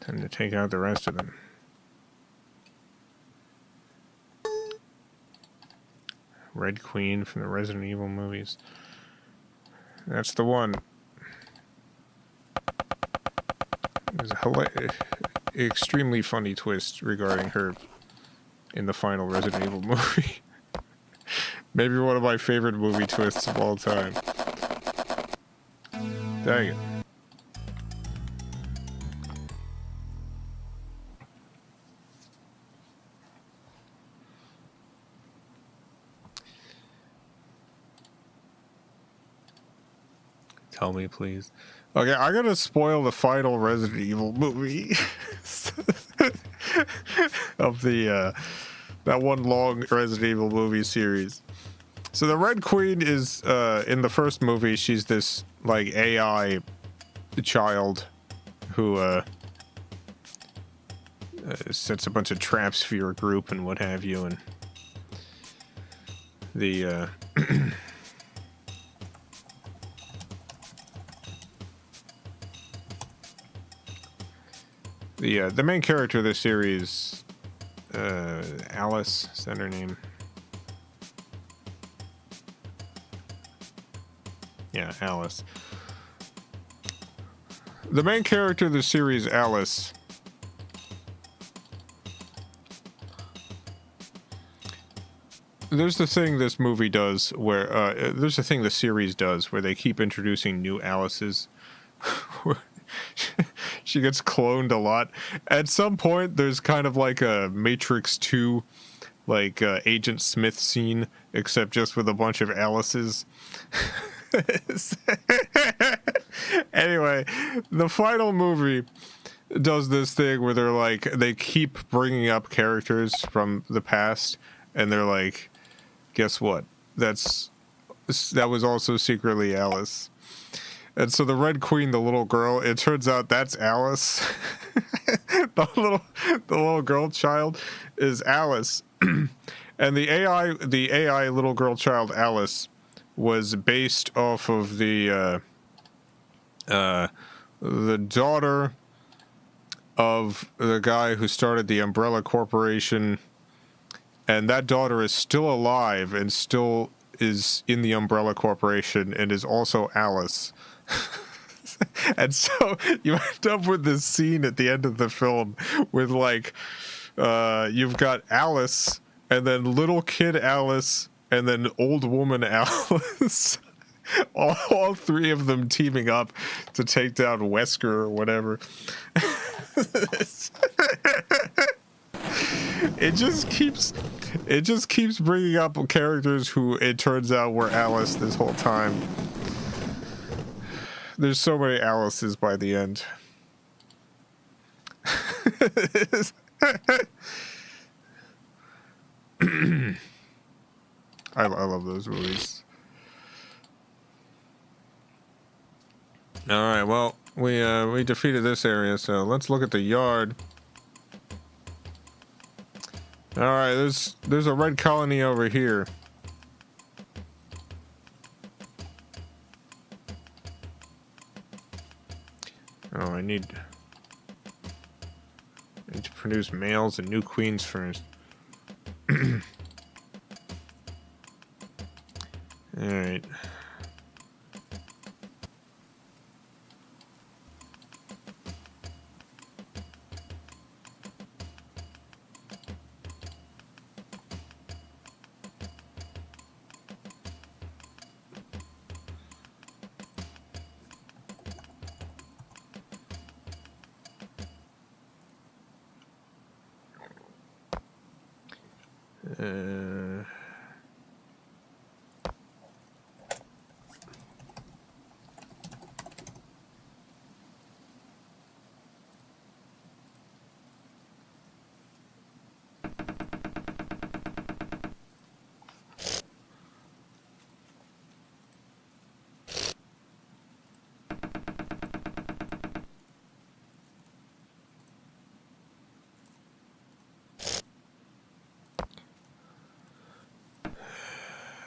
Time to take out the rest of them. Red Queen from the Resident Evil movies. That's the one. There's a extremely funny twist regarding her in the final Resident Evil movie. Maybe one of my favorite movie twists of all time. Dang it. Tell me, please. Okay, I'm gonna spoil the final Resident Evil movie of the that one long Resident Evil movie series. So the Red Queen is in the first movie. She's this like AI child who sets a bunch of traps for your group and what have you, and the the main character of this series, Alice, is that her name? Yeah, Alice. The main character of the series, Alice, there's the thing this movie does where, there's the thing the series does where they keep introducing new Alices. She gets cloned a lot. At some point, there's kind of like a Matrix 2, like Agent Smith scene, except just with a bunch of Alices. Anyway, the final movie does this thing where they're like, they keep bringing up characters from the past, and they're like, guess what? That was also secretly Alice. And so the Red Queen, the little girl, it turns out that's Alice. the little girl child is Alice. And the AI little girl child Alice was based off of the daughter of the guy who started the Umbrella Corporation, and that daughter is still alive and still is in the Umbrella Corporation and is also Alice. And so you end up with this scene at the end of the film with like you've got Alice and then little kid Alice and then old woman Alice. all three of them teaming up to take down Wesker or whatever. It just keeps bringing up characters who it turns out were Alice this whole time. There's so many Alices by the end. I love those movies. All right, well, we defeated this area, so let's look at the yard. All right, there's a red colony over here. Oh, I need to produce males and new queens first. All right.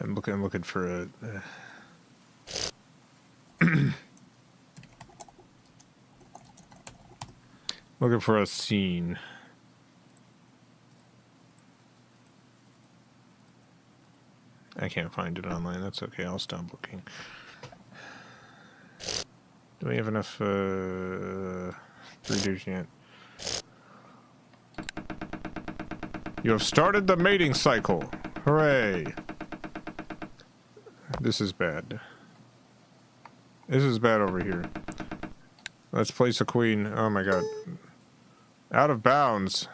I'm looking for a... looking for a scene. I can't find it online. That's okay. I'll stop looking. Do we have enough readers yet? You have started the mating cycle. Hooray. This is bad. This is bad over here. Let's place a queen. Oh my god. Out of bounds.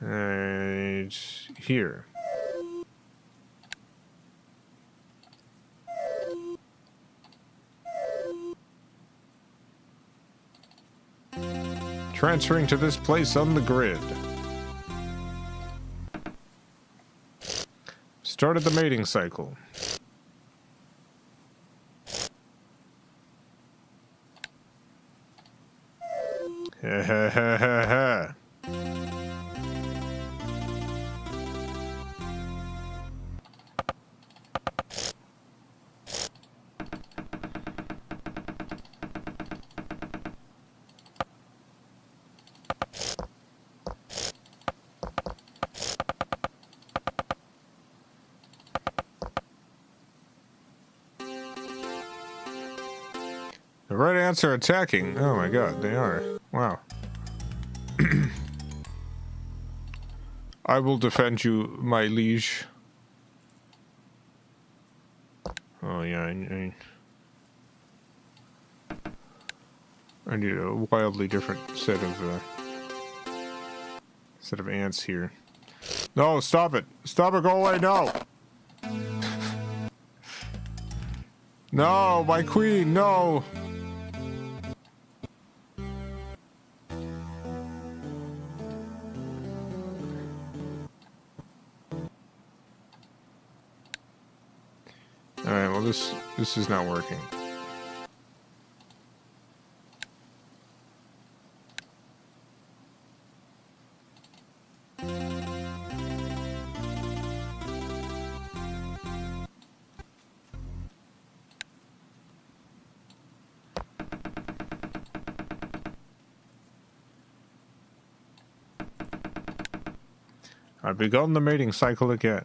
Here. Transferring to this place on the grid. Started the mating cycle. Ha ha ha ha ha. The right ants are attacking. Oh my god, they are. Wow. I will defend you, my liege. Oh yeah, I need a wildly different set of ants here. No, stop it! Stop it! Go away! No! No, my queen! No! Alright, well this is not working. I've begun the mating cycle again.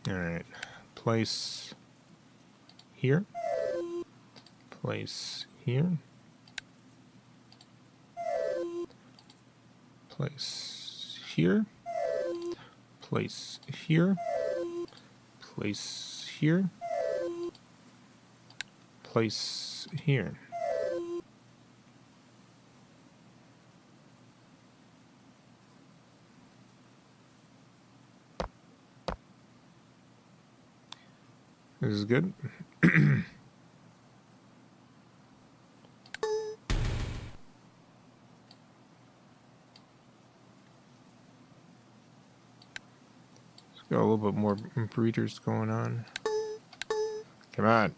Alright, place here, place here, place here, place here, place here, place here. This is good. Let's got a little bit more breeders going on. Come on.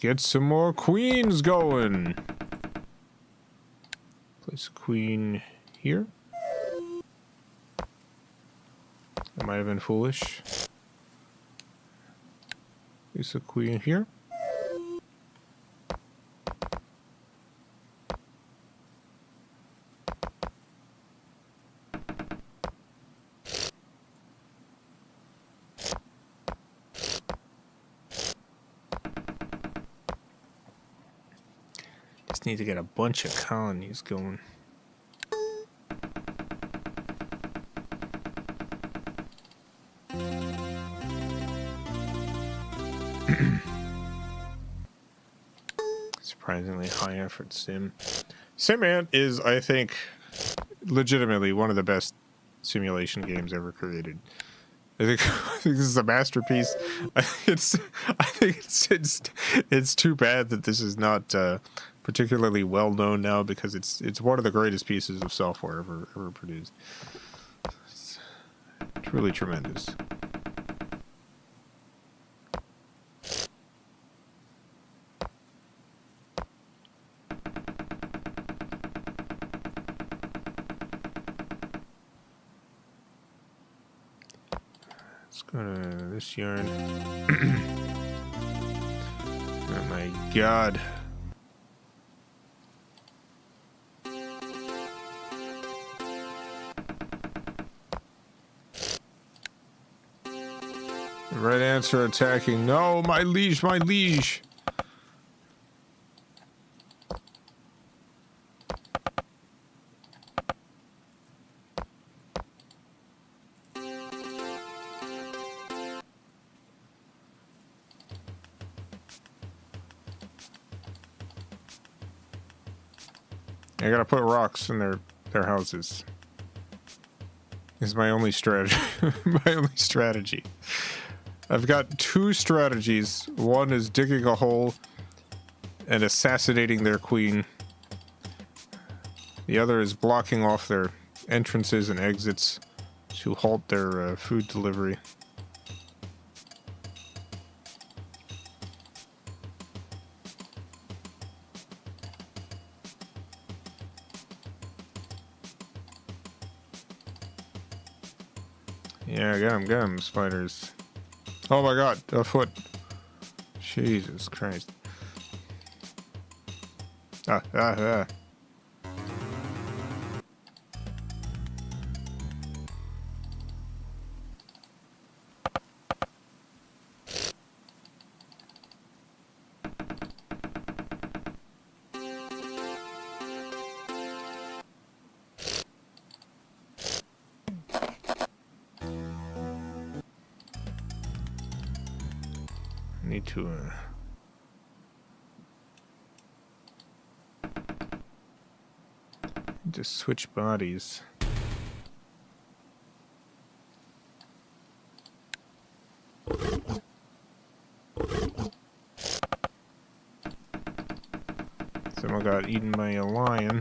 Get some more queens going. Place a queen here. I might have been foolish. Place a queen here. Just need to get a bunch of colonies going. Surprisingly high effort sim. SimAnt is, I think, legitimately one of the best simulation games ever created. I think this is a masterpiece. I think it's too bad that this is not particularly well known now, because it's one of the greatest pieces of software ever produced. It's truly tremendous. Let's go to this yarn. Oh my god. The right answer, attacking. No, my liege, my liege. I gotta put rocks in their houses. Is my only strategy. My only strategy. I've got two strategies. One is digging a hole and assassinating their queen. The other is blocking off their entrances and exits to halt their food delivery. Yeah, get him, spiders. Oh my god, a foot. Jesus Christ. Ah. Need to just switch bodies. Someone got eaten by a lion.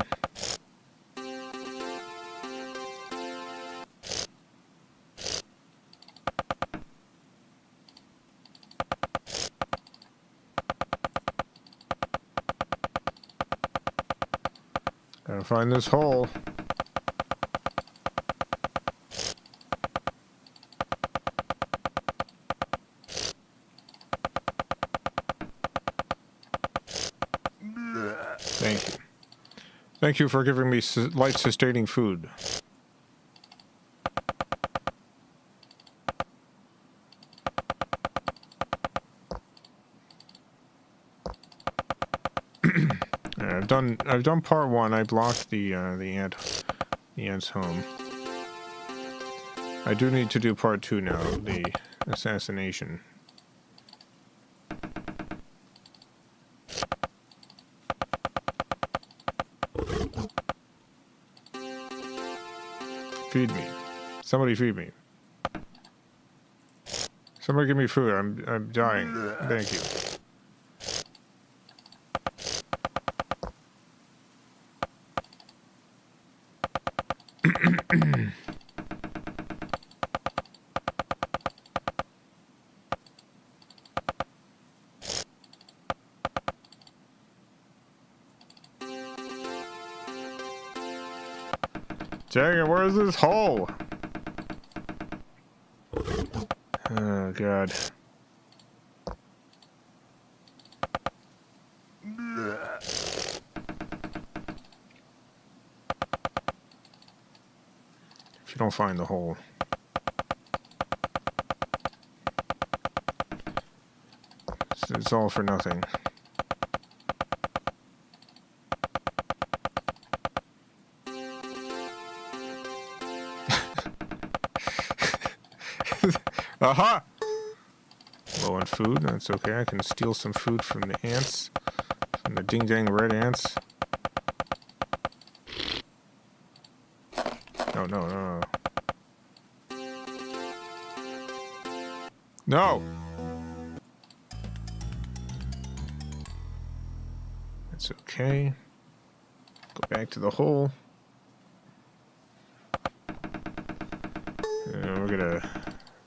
Gotta find this hole. Thank you. Thank you for giving me life-sustaining food. I've done part one. I blocked the ant's home. I do need to do part two now, the assassination. Feed me. Somebody feed me. Somebody give me food. I'm dying. Thank you. Dang it, where's this hole? Oh, God. If you don't find the hole. It's all for nothing. Aha! Low on food. That's okay. I can steal some food from the ants. From the ding-dang red ants. No, no, no, no. No! That's okay. Go back to the hole. We're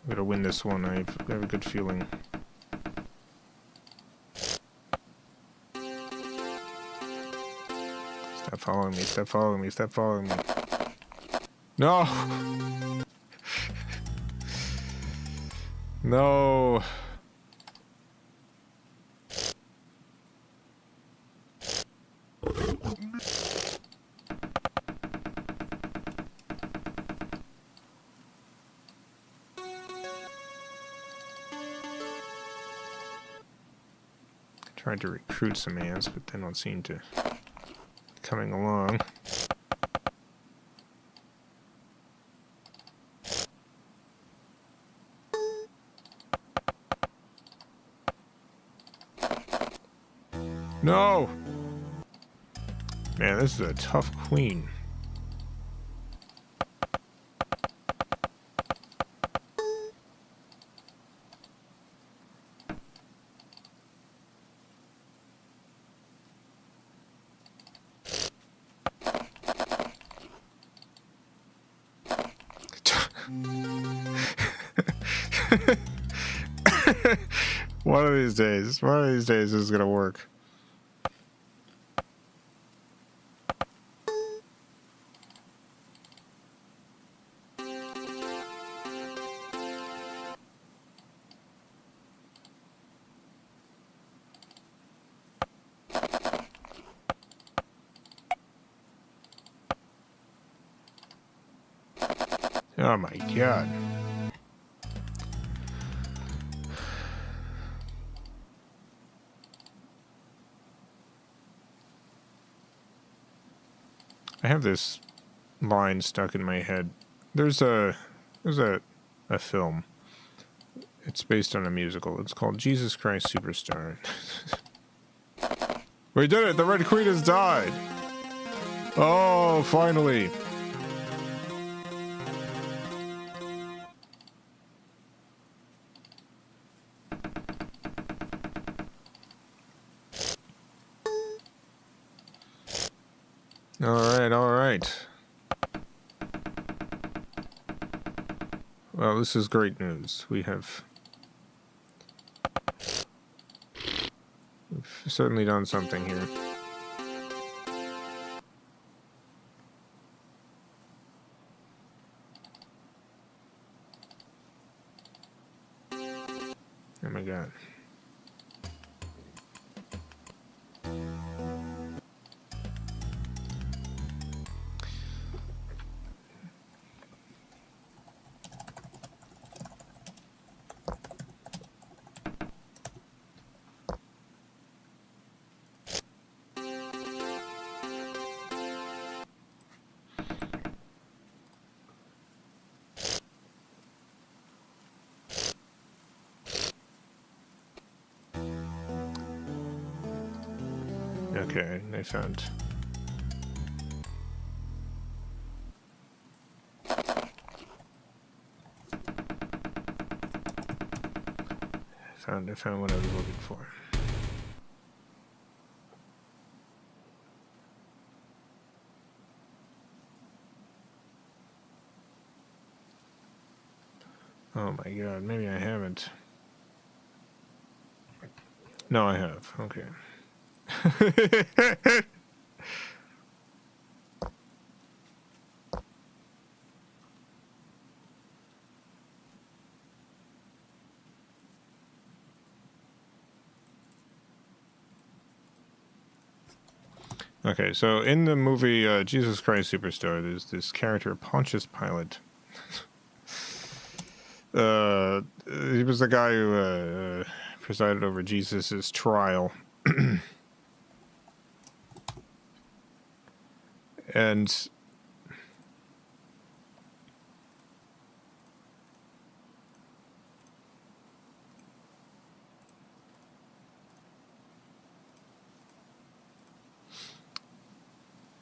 gonna win this one. I have a good feeling. Stop following me, stop following me, stop following me. No! No! Tried to recruit some ants, but they don't seem to coming along. No! Man, this is a tough queen. One of these days this is gonna work. Oh my god. I have this line stuck in my head. There's a film. It's based on a musical. It's called Jesus Christ Superstar. We did it! The Red Queen has died! Oh, finally! Alright, alright. Well, this is great news. We've certainly done something here. Oh my god. Okay, I found... I found what I was looking for. Oh my god, maybe I haven't. No, I have. Okay. Okay, so in the movie Jesus Christ Superstar, there's this character, Pontius Pilate. He was the guy who presided over Jesus's trial. And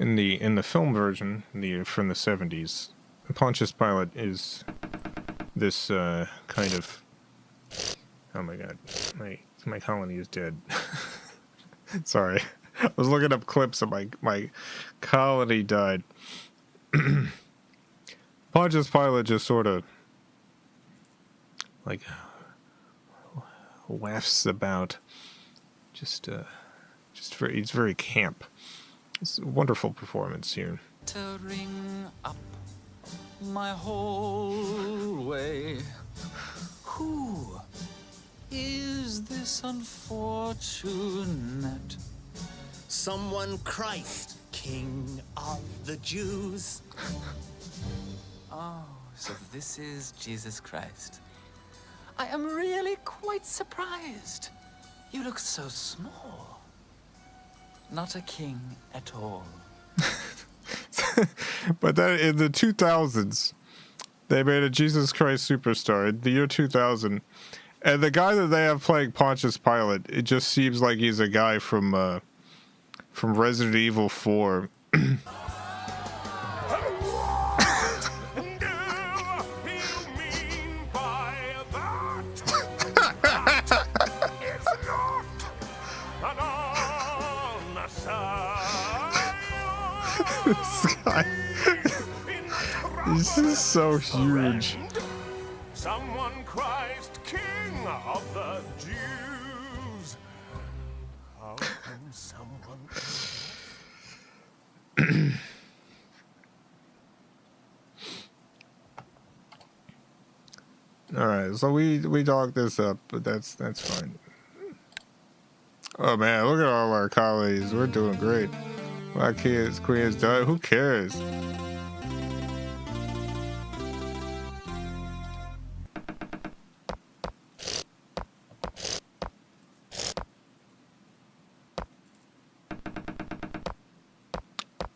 in the film version, from the 70s, Pontius Pilate is this kind of, oh my god, my colony is dead. Sorry, I was looking up clips of my colony died. Pontius Pilate just sort of like wafts about, just he's very camp. It's a wonderful performance here. Ring up my whole way. Who is this unfortunate? Someone Christ, King of the Jews. Oh, so this is Jesus Christ. I am really quite surprised. You look so small. Not a king at all. But then in the 2000s, they made a Jesus Christ Superstar in the year 2000. And the guy that they have playing Pontius Pilate, it just seems like he's a guy from Resident Evil 4. This guy, this is so huge. Someone Christ, King of the Jews. How come someone? All right, so we dogged this up, but that's fine. Oh man, look at all our colleagues. We're doing great. My kids, queens died. Who cares?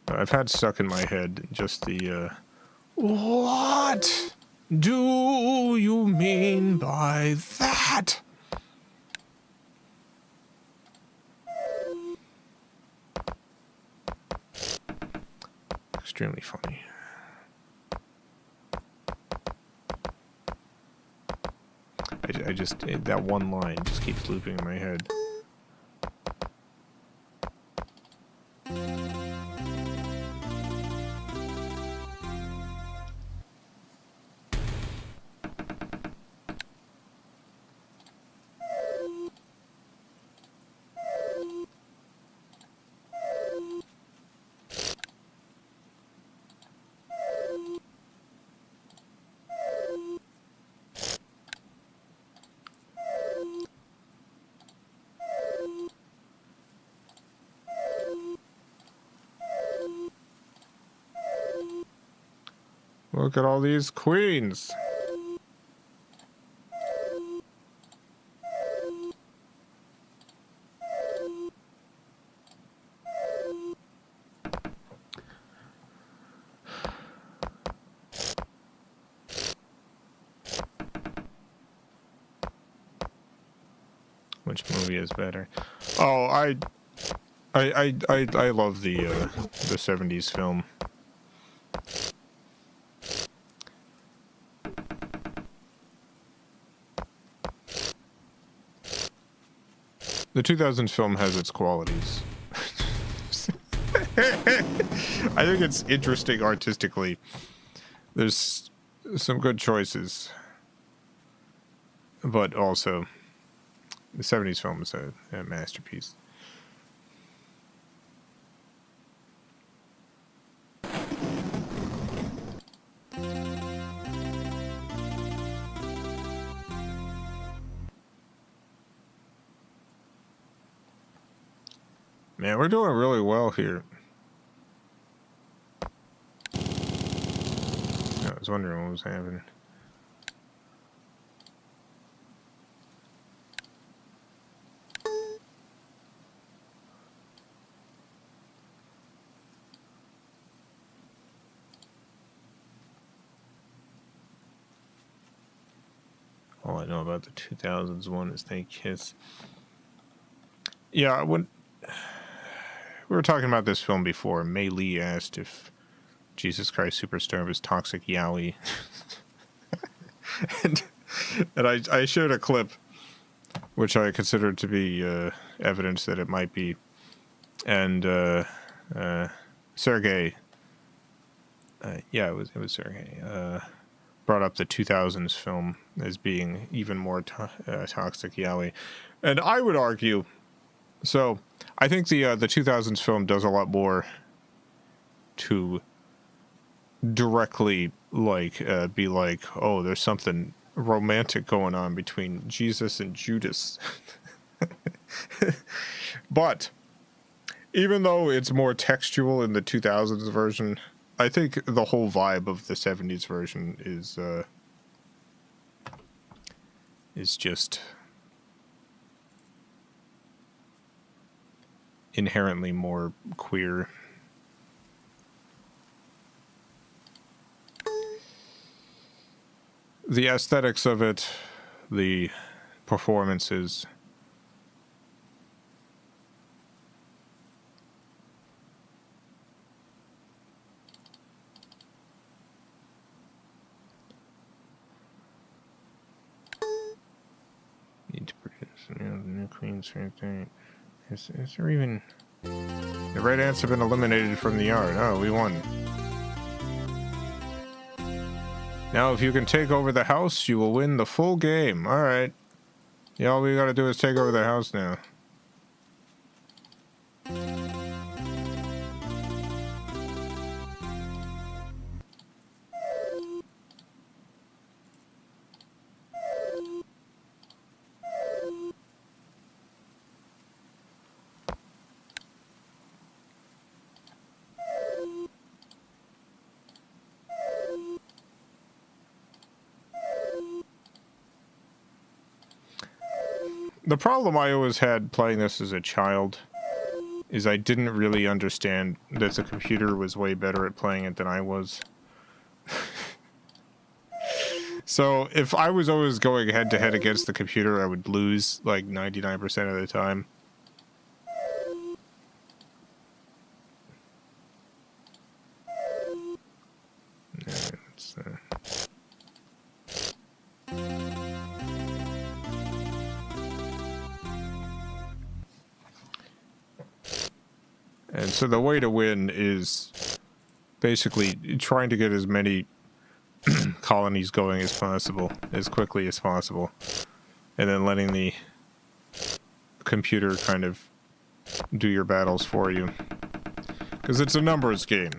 I've had stuck in my head just the what do you mean by that? Extremely funny. I just, that one line just keeps looping in my head. Look at all these queens. Which movie is better? Oh, I love the 70s film. The 2000s film has its qualities. I think it's interesting artistically. There's some good choices. But also, the 70s film is a masterpiece. Man, we're doing really well here. I was wondering what was happening. All I know about the 2000s one is they kiss. Yeah, we were talking about this film before. Mei Lee asked if Jesus Christ Superstar was toxic yaoi. and I showed a clip which I considered to be evidence that it might be. And Sergey, yeah, it was Sergey, brought up the 2000s film as being even more toxic yaoi. And I would argue, so I think the 2000s film does a lot more to directly be like, oh, there's something romantic going on between Jesus and Judas. But even though it's more textual in the 2000s version, I think the whole vibe of the 70s version is just inherently more queer. The aesthetics of it, the performances. Need to produce the new queen's right there. Is there even... The red ants have been eliminated from the yard. Oh, we won. Now, if you can take over the house, you will win the full game. Alright. Yeah, all we gotta do is take over the house now. The problem I always had playing this as a child is I didn't really understand that the computer was way better at playing it than I was. So if I was always going head to head against the computer, I would lose like 99% of the time. And so the way to win is basically trying to get as many colonies going as possible, as quickly as possible, and then letting the computer kind of do your battles for you. Because it's a numbers game.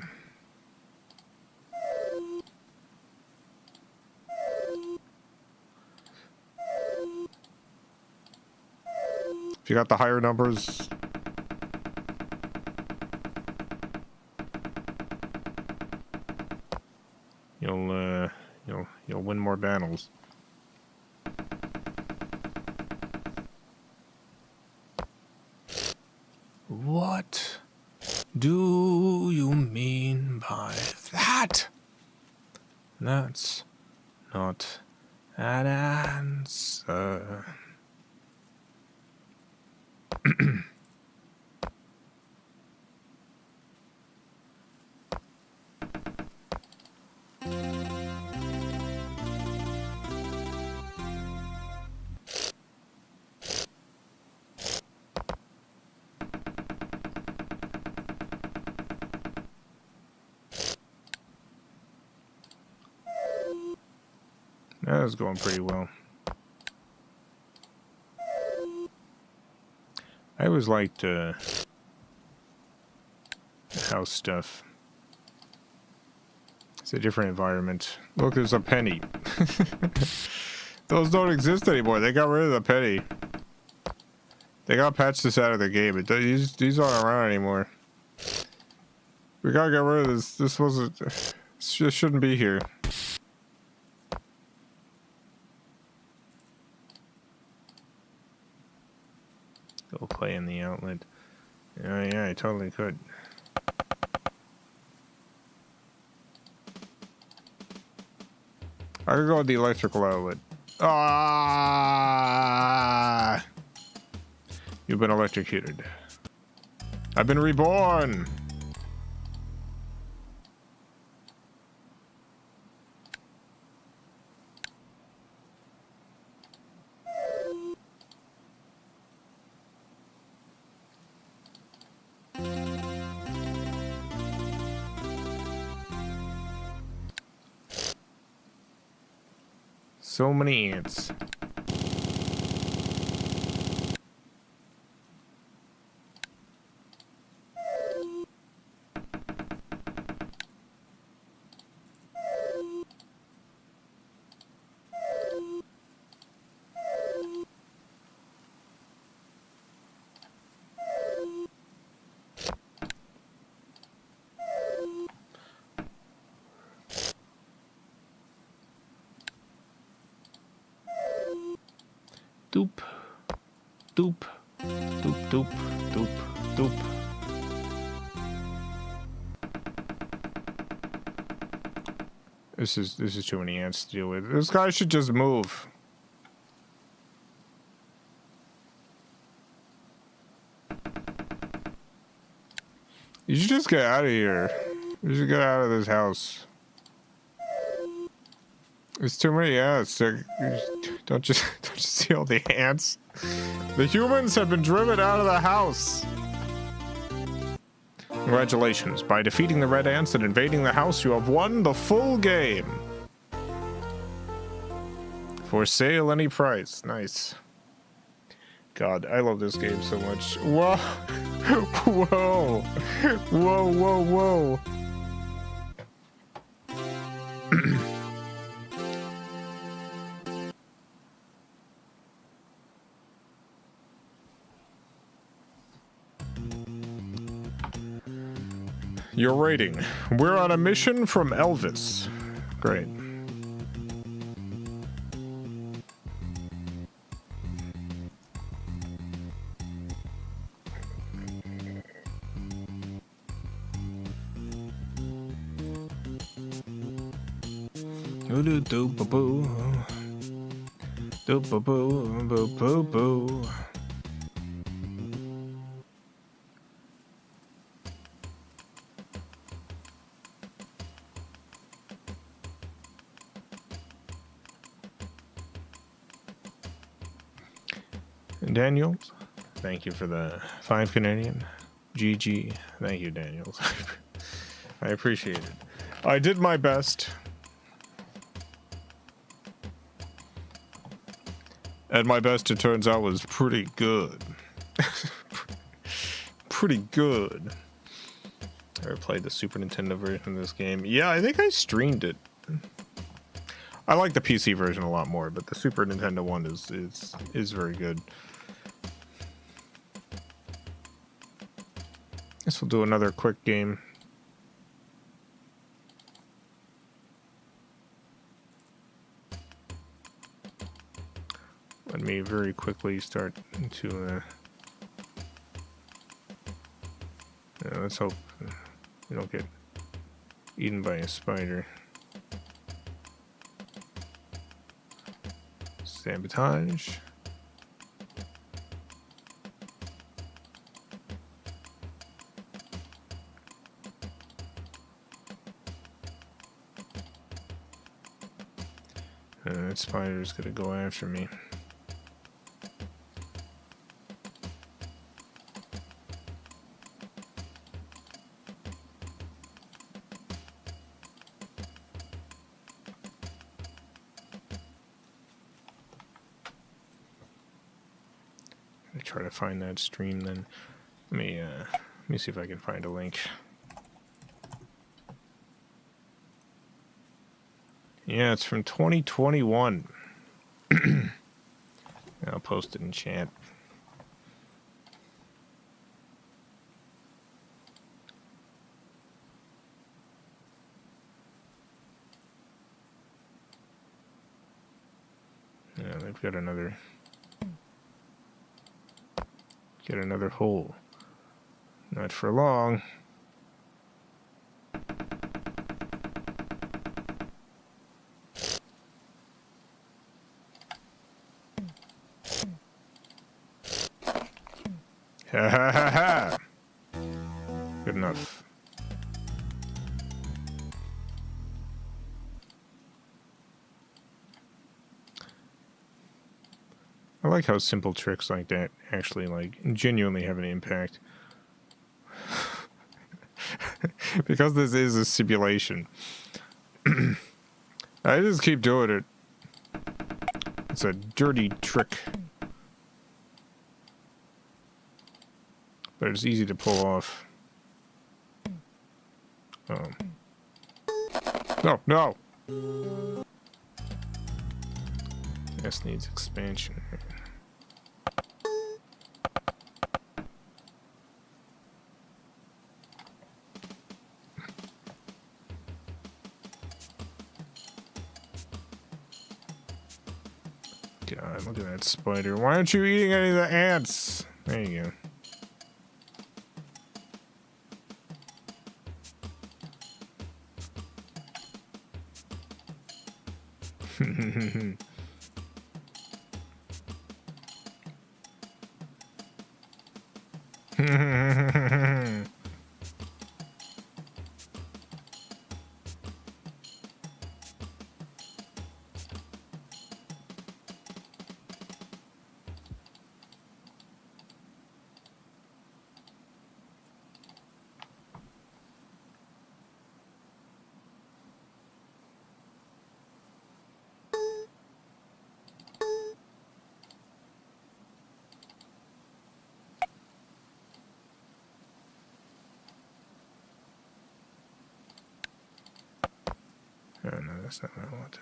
If you got the higher numbers, you'll win more battles. What do you mean by that? That's not an answer. That was going pretty well. I always liked house stuff. It's a different environment. Look, there's a penny. Those don't exist anymore. They got rid of the penny. They got patched this out of the game. These aren't around anymore. We gotta get rid of this. This wasn't... This shouldn't be here. Go play in the outlet. Yeah, I totally could. I could go with the electrical outlet. Ah! You've been electrocuted. I've been reborn. So many ants. Doop, doop, doop, doop, doop, doop. This is too many ants to deal with. This guy should just move. You should just get out of here. You should get out of this house. There's too many ants. Don't you see all the ants? The humans have been driven out of the house. Congratulations. By defeating the red ants and invading the house, you have won the full game. For sale any price. Nice. God, I love this game so much. Whoa. Whoa. Whoa, whoa, whoa. Your rating. We're on a mission from Elvis. Great. Do-do-do-ba-boo. Do-ba-boo, boo-boo-boo. Daniels, thank you for the 5 Canadian. GG. Thank you, Daniels. I appreciate it. I did my best. And my best, it turns out, was pretty good. Pretty good. I played the Super Nintendo version of this game. Yeah, I think I streamed it. I like the PC version a lot more, but the Super Nintendo one is very good. Guess we'll do another quick game. Let me very quickly start to let's hope we don't get eaten by a spider. Sabotage. That spider's gonna go after me. Try to find that stream then. Let me see if I can find a link. Yeah, it's from 2021. I'll post it in chat. Yeah, they've got another. Get another hole. Not for long. Ha ha ha ha. Good enough. I like how simple tricks like that actually, like, genuinely have an impact. Because this is a simulation. I just keep doing it. It's a dirty trick. But it's easy to pull off. Oh. No, no! This needs expansion. God, look at that spider. Why aren't you eating any of the ants? There you go. Oh, no, that's not what I wanted.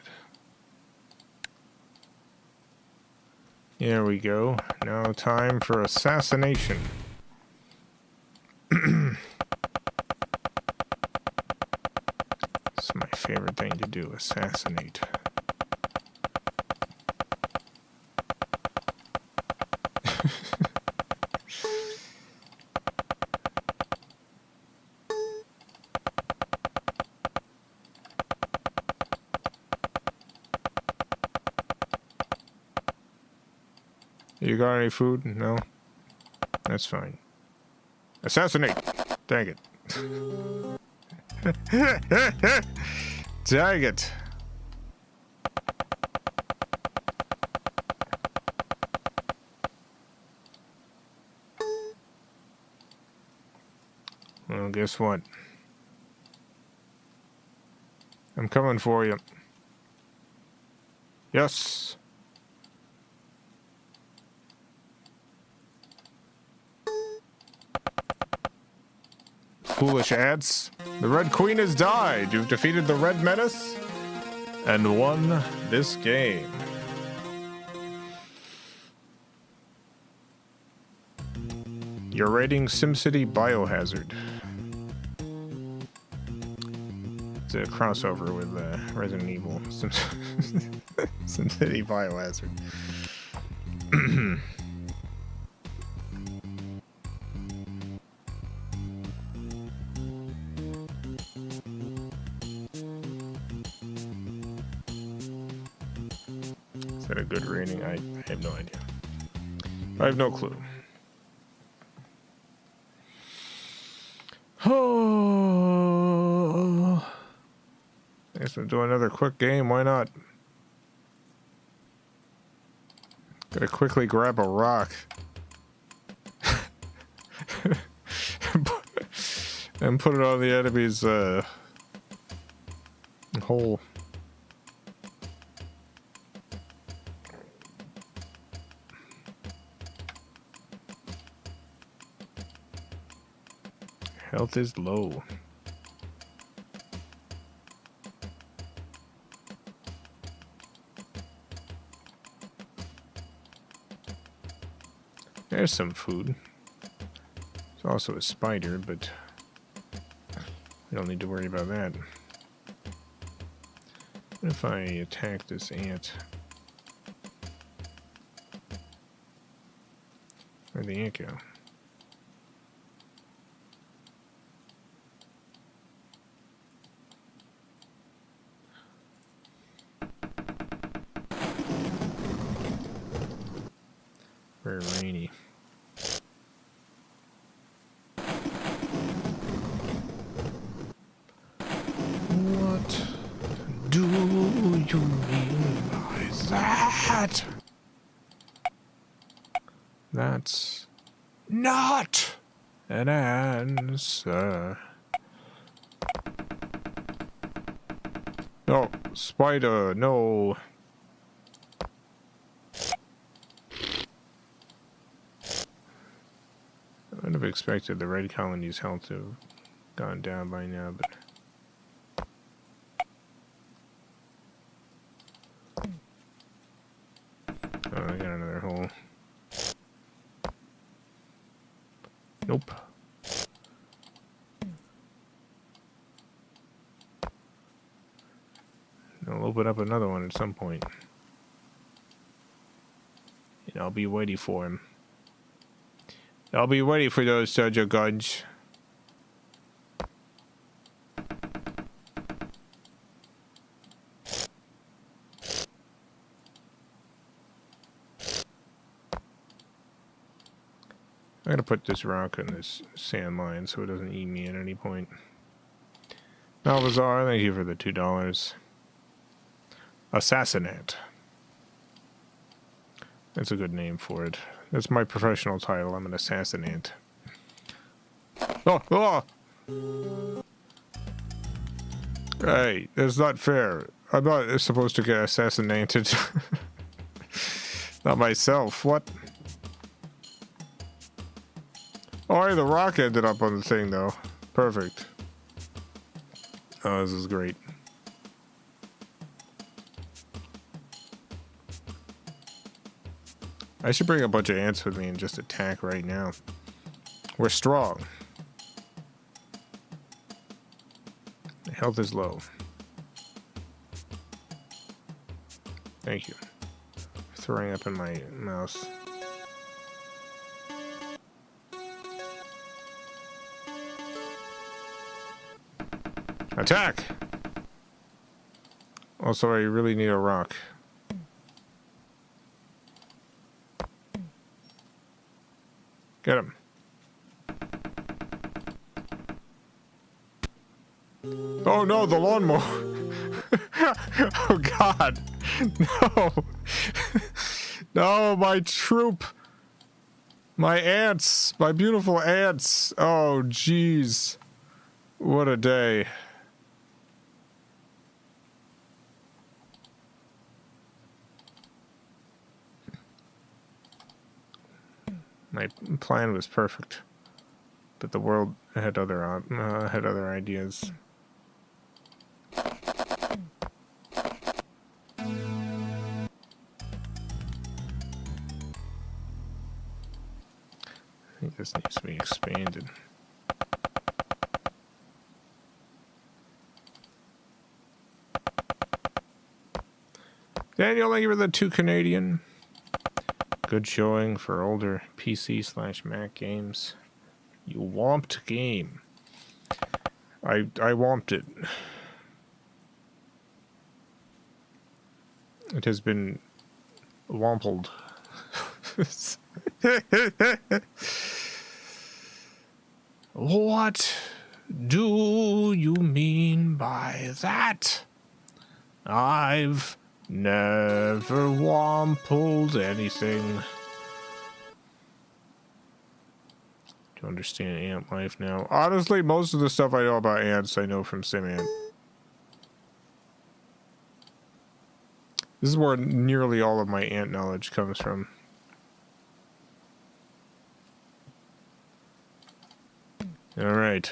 Here we go. Now time for assassination. It's my favorite thing to do, assassinate. You got any food? No? That's fine. Assassinate! Dang it. Dang it. Well, guess what? I'm coming for you. Yes! Foolish ants. The Red Queen has died. You've defeated the Red Menace and won this game. You're raiding SimCity Biohazard. It's a crossover with Resident Evil. SimCity Biohazard. Is that a good rating? I have no idea. I have no clue. Oh, I guess we'll do another quick game. Why not? Gotta quickly grab a rock and put it on the enemy's hole. Health is low. There's some food. There's also a spider, but we don't need to worry about that. What if I attack this ant? Where'd the ant go? Very rainy. you mean by that? That's not an answer. No, spider, no. I would have expected the red colony's health to have gone down by now, but... Oh, I got another hole. Nope. I'll open up another one at some point. And I'll be waiting for him. I'll be waiting for those soldier guns. I'm gonna put this rock in this sand mine so it doesn't eat me at any point. Malvazar, thank you for the $2. Assassinate. That's a good name for it. That's my professional title. I'm an assassinate. Oh, oh! Hey, that's not fair. I'm not supposed to get assassinated. Not myself. What? Oh, hey, the rock ended up on the thing, though. Perfect. Oh, this is great. I should bring a bunch of ants with me and just attack right now. We're strong. My health is low. Thank you. Throwing up in my mouse. Attack! Also, I really need a rock. Get him. Oh no, the lawnmower. Oh god. No. No, my troop. My ants. My beautiful ants. Oh, jeez. What a day. My plan was perfect, but the world had other ideas. I think this needs to be expanded. Daniel, thank you for the 2 Canadian. Good showing for older PC/Mac games. You womped game. I womped it. It has been wompled. What do you mean by that? I've never wompled anything. To understand ant life now. Honestly, most of the stuff I know about ants I know from SimAnt. This is where nearly all of my ant knowledge comes from. Alright.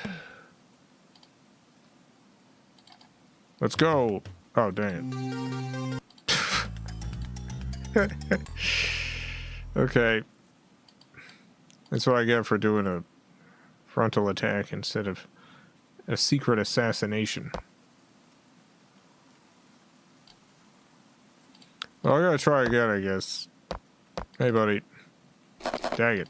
Let's go. Oh, dang it. Okay. That's what I get for doing a frontal attack instead of a secret assassination. Well, I gotta try again, I guess. Hey, buddy. Dang it.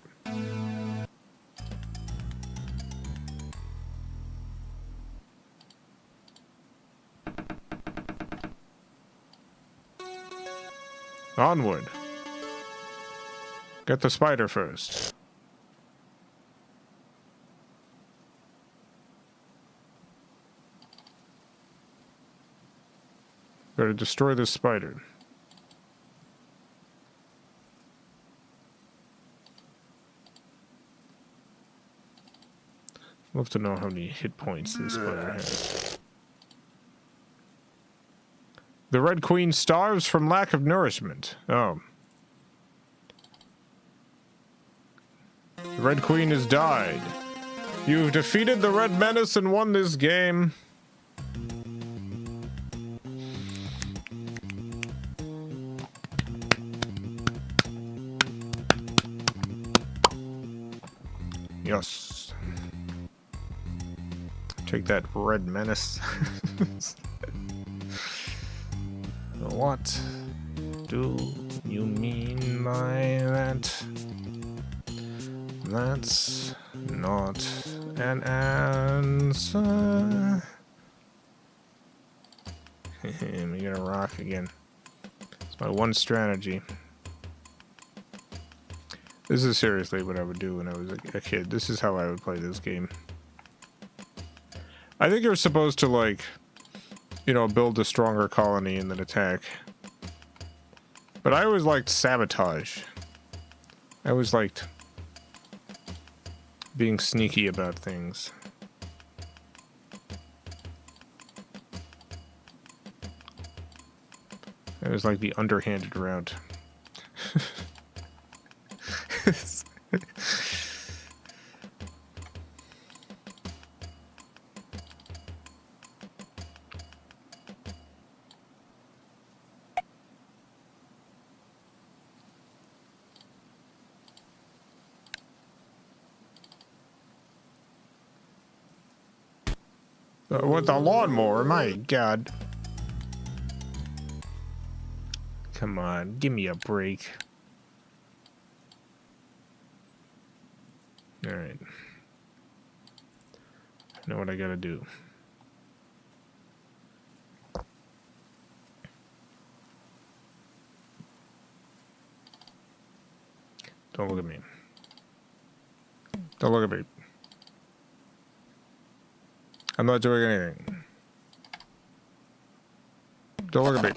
Onward. Get the spider first. Gotta destroy this spider. Love to know how many hit points this spider has. The Red Queen starves from lack of nourishment. Oh. The Red Queen has died. You've defeated the Red Menace and won this game. Yes. Take that, Red Menace. What do you mean by that? That's not an answer. We get a rock again. It's my one strategy. This is seriously what I would do when I was a kid. This is how I would play this game. I think you're supposed to, like, you know, build a stronger colony and then attack. But I always liked sabotage. I always liked being sneaky about things. I always like the underhanded route. With the lawnmower, my God. Come on, give me a break. Alright. I know what I gotta do. Don't look at me. Don't look at me. I'm not doing anything. Don't look at me.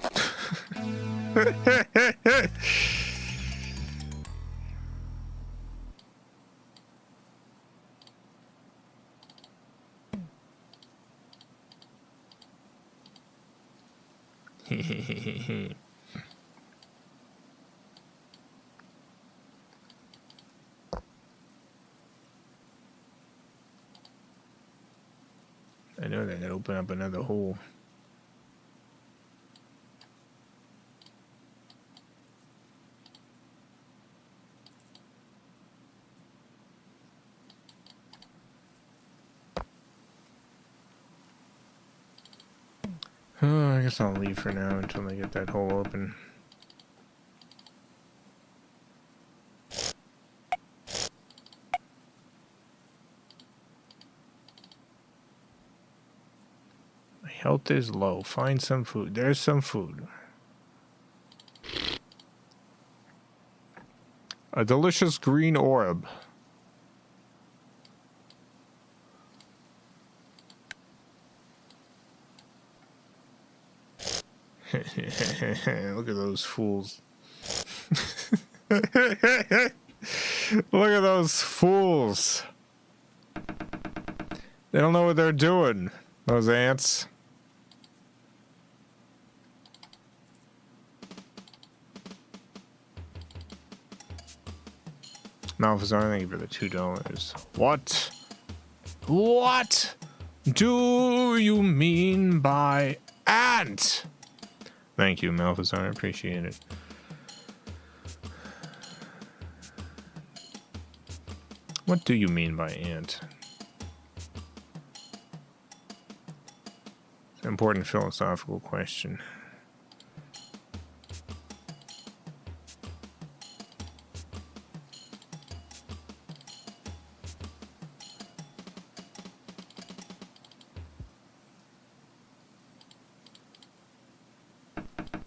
I know that could open up another hole. Oh, I guess I'll leave for now until I get that hole open. My health is low. Find some food. There's some food. A delicious green orb. Look at those fools. Look at those fools. They don't know what they're doing, those ants. Malphazar, thank you for the $2. What? What do you mean by ant? Thank you, Malphazar. I appreciate it. What do you mean by ant? It's an important philosophical question.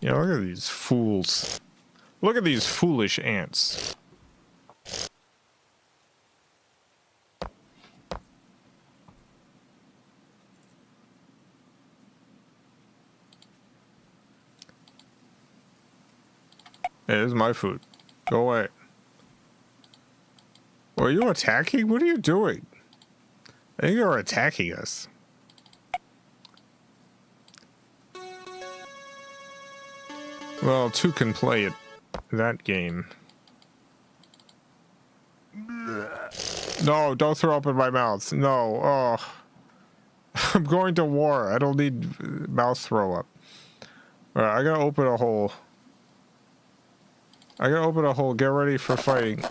Yeah, look at these fools. Look at these foolish ants. Hey, this is my food. Go away. Are you attacking? What are you doing? I think you're attacking us. Well, two can play it. That game. No, don't throw up in my mouth. No. Oh. I'm going to war. I don't need mouth throw up. Alright, I gotta open a hole. Get ready for fighting.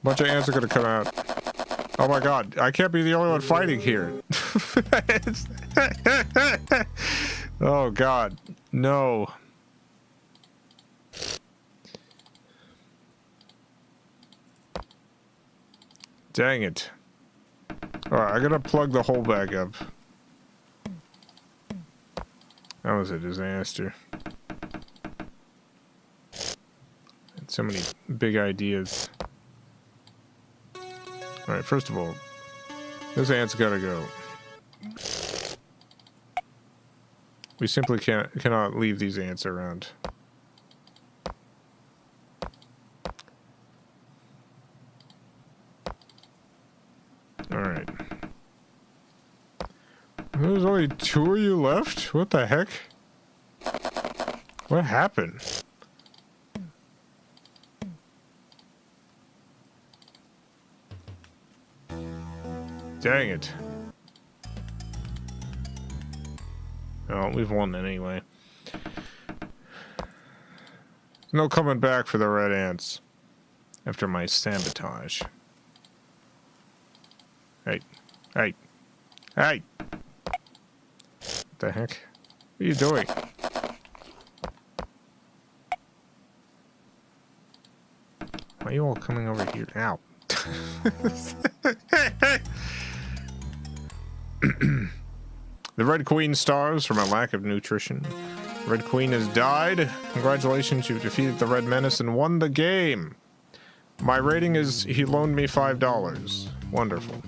Bunch of ants are gonna come out. Oh my god, I can't be the only one fighting here. Oh god, no. Dang it. Alright, I gotta plug the hole back up. That was a disaster. Had so many big ideas. Alright, first of all, this ant's gotta go. We simply cannot leave these ants around. Alright. There's only 2 of you left? What the heck? What happened? Dang it. Oh, we've won anyway. No coming back for the red ants after my sabotage. Hey. Hey. Hey! What the heck? What are you doing? Why are you all coming over here? Ow. The Red Queen stars from a lack of nutrition. Red Queen has died. Congratulations, you've defeated the Red Menace and won the game. My rating is he loaned me $5. Wonderful.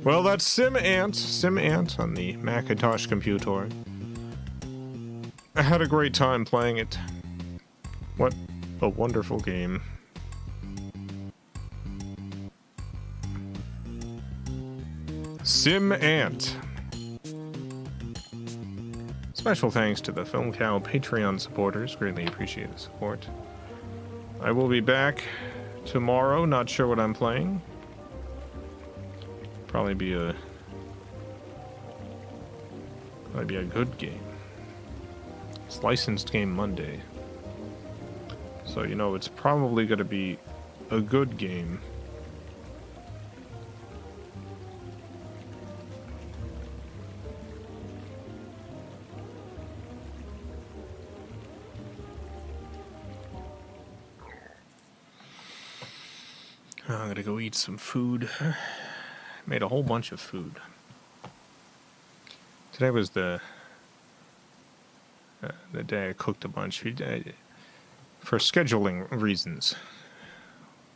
Well, that's SimAnt on the Macintosh computer. I had a great time playing it. What a wonderful game. SimAnt. Special thanks to the FilmCow Patreon supporters. Greatly appreciate the support. I will be back tomorrow. Not sure what I'm playing. Probably be a good game. It's licensed game Monday. So, you know, it's probably going to be a good game. I'm gonna go eat some food. Made a whole bunch of food. Today was the day I cooked a bunch. For scheduling reasons,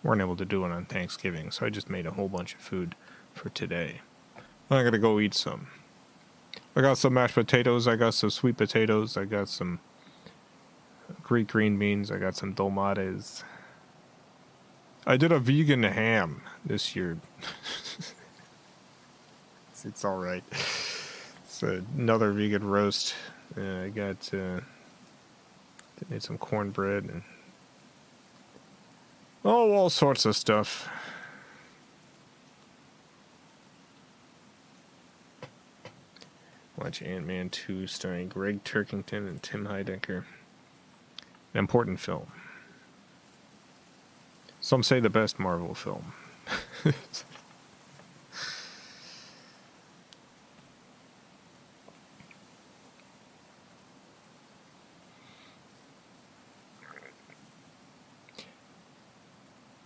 weren't able to do it on Thanksgiving, so I just made a whole bunch of food for today. I'm gonna go eat some. I got some mashed potatoes, I got some sweet potatoes, I got some Greek green beans, I got some tomates. I did a vegan ham this year. It's all right. It's another vegan roast. I got made some cornbread and all sorts of stuff. Watch Ant-Man 2 starring Greg Turkington and Tim Heidecker. An important film. Some say the best Marvel film.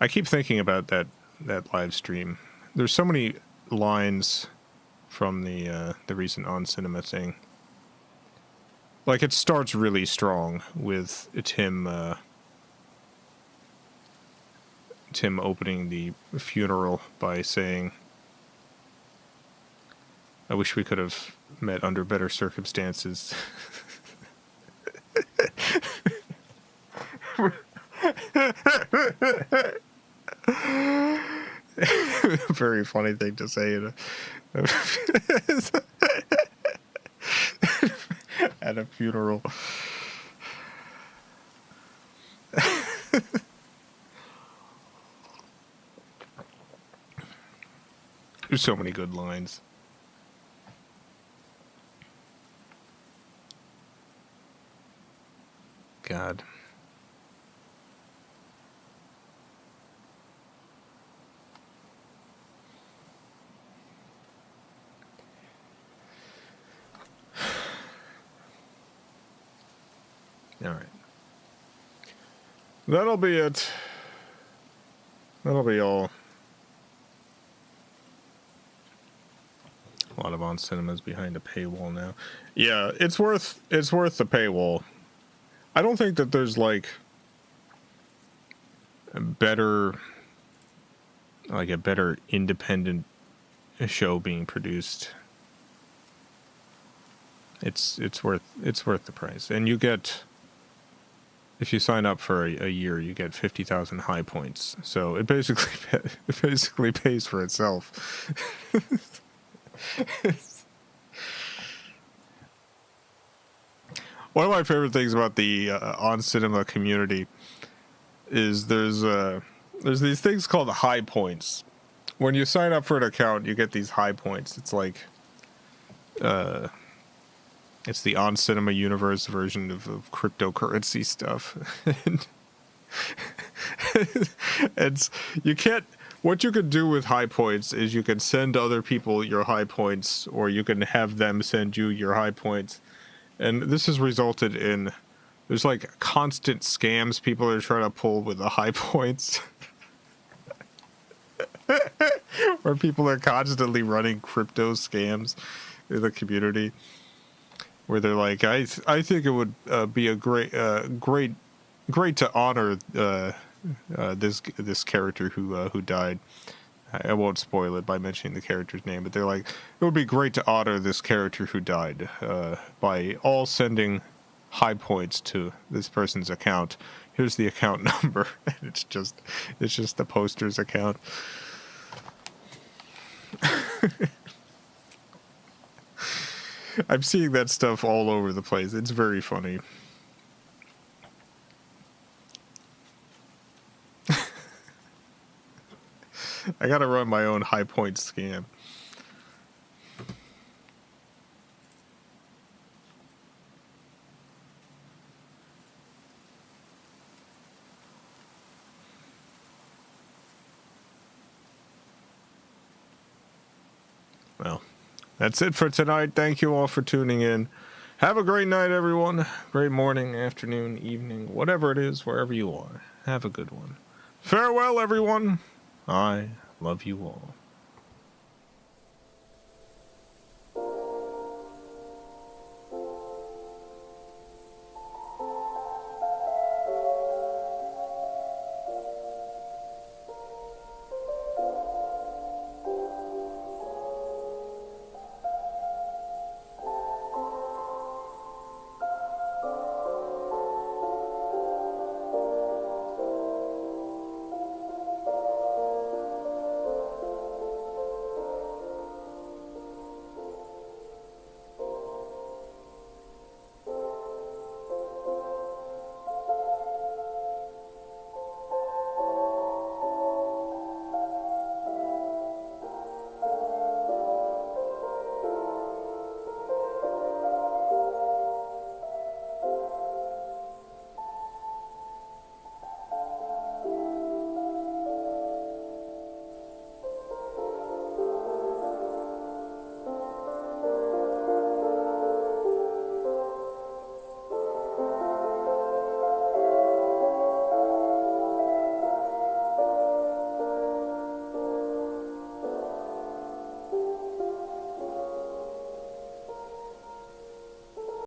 I keep thinking about that live stream. There's so many lines from the recent On Cinema thing. Like, it starts really strong with Tim opening the funeral by saying, I wish we could have met under better circumstances. Very funny thing to say at a funeral. There's so many good lines. God. All right. That'll be it. That'll be all. A lot of on cinemas behind a paywall now. Yeah, it's worth the paywall. I don't think that there's like a better independent show being produced. It's worth the price, and you get, if you sign up for a year, you get 50,000 high points. So it basically pays for itself. One of my favorite things about the on cinema community is there's these things called high points. When you sign up for an account, you get these high points. It's like it's the on cinema universe version of cryptocurrency stuff. And you can't. What you can do with high points is you can send other people your high points, or you can have them send you your high points. And this has resulted in, there's like constant scams people are trying to pull with the high points. Where people are constantly running crypto scams in the community. Where they're like, I think it would be a great to honor this character who died. I won't spoil it by mentioning the character's name, but they're like, it would be great to honor this character who died by all sending high points to this person's account. Here's the account number. It's just the poster's account. I'm seeing that stuff all over the place. It's very funny. I gotta run my own high point scam. Well, that's it for tonight. Thank you all for tuning in. Have a great night, everyone. Great morning, afternoon, evening, whatever it is, wherever you are. Have a good one. Farewell, everyone. I love you all.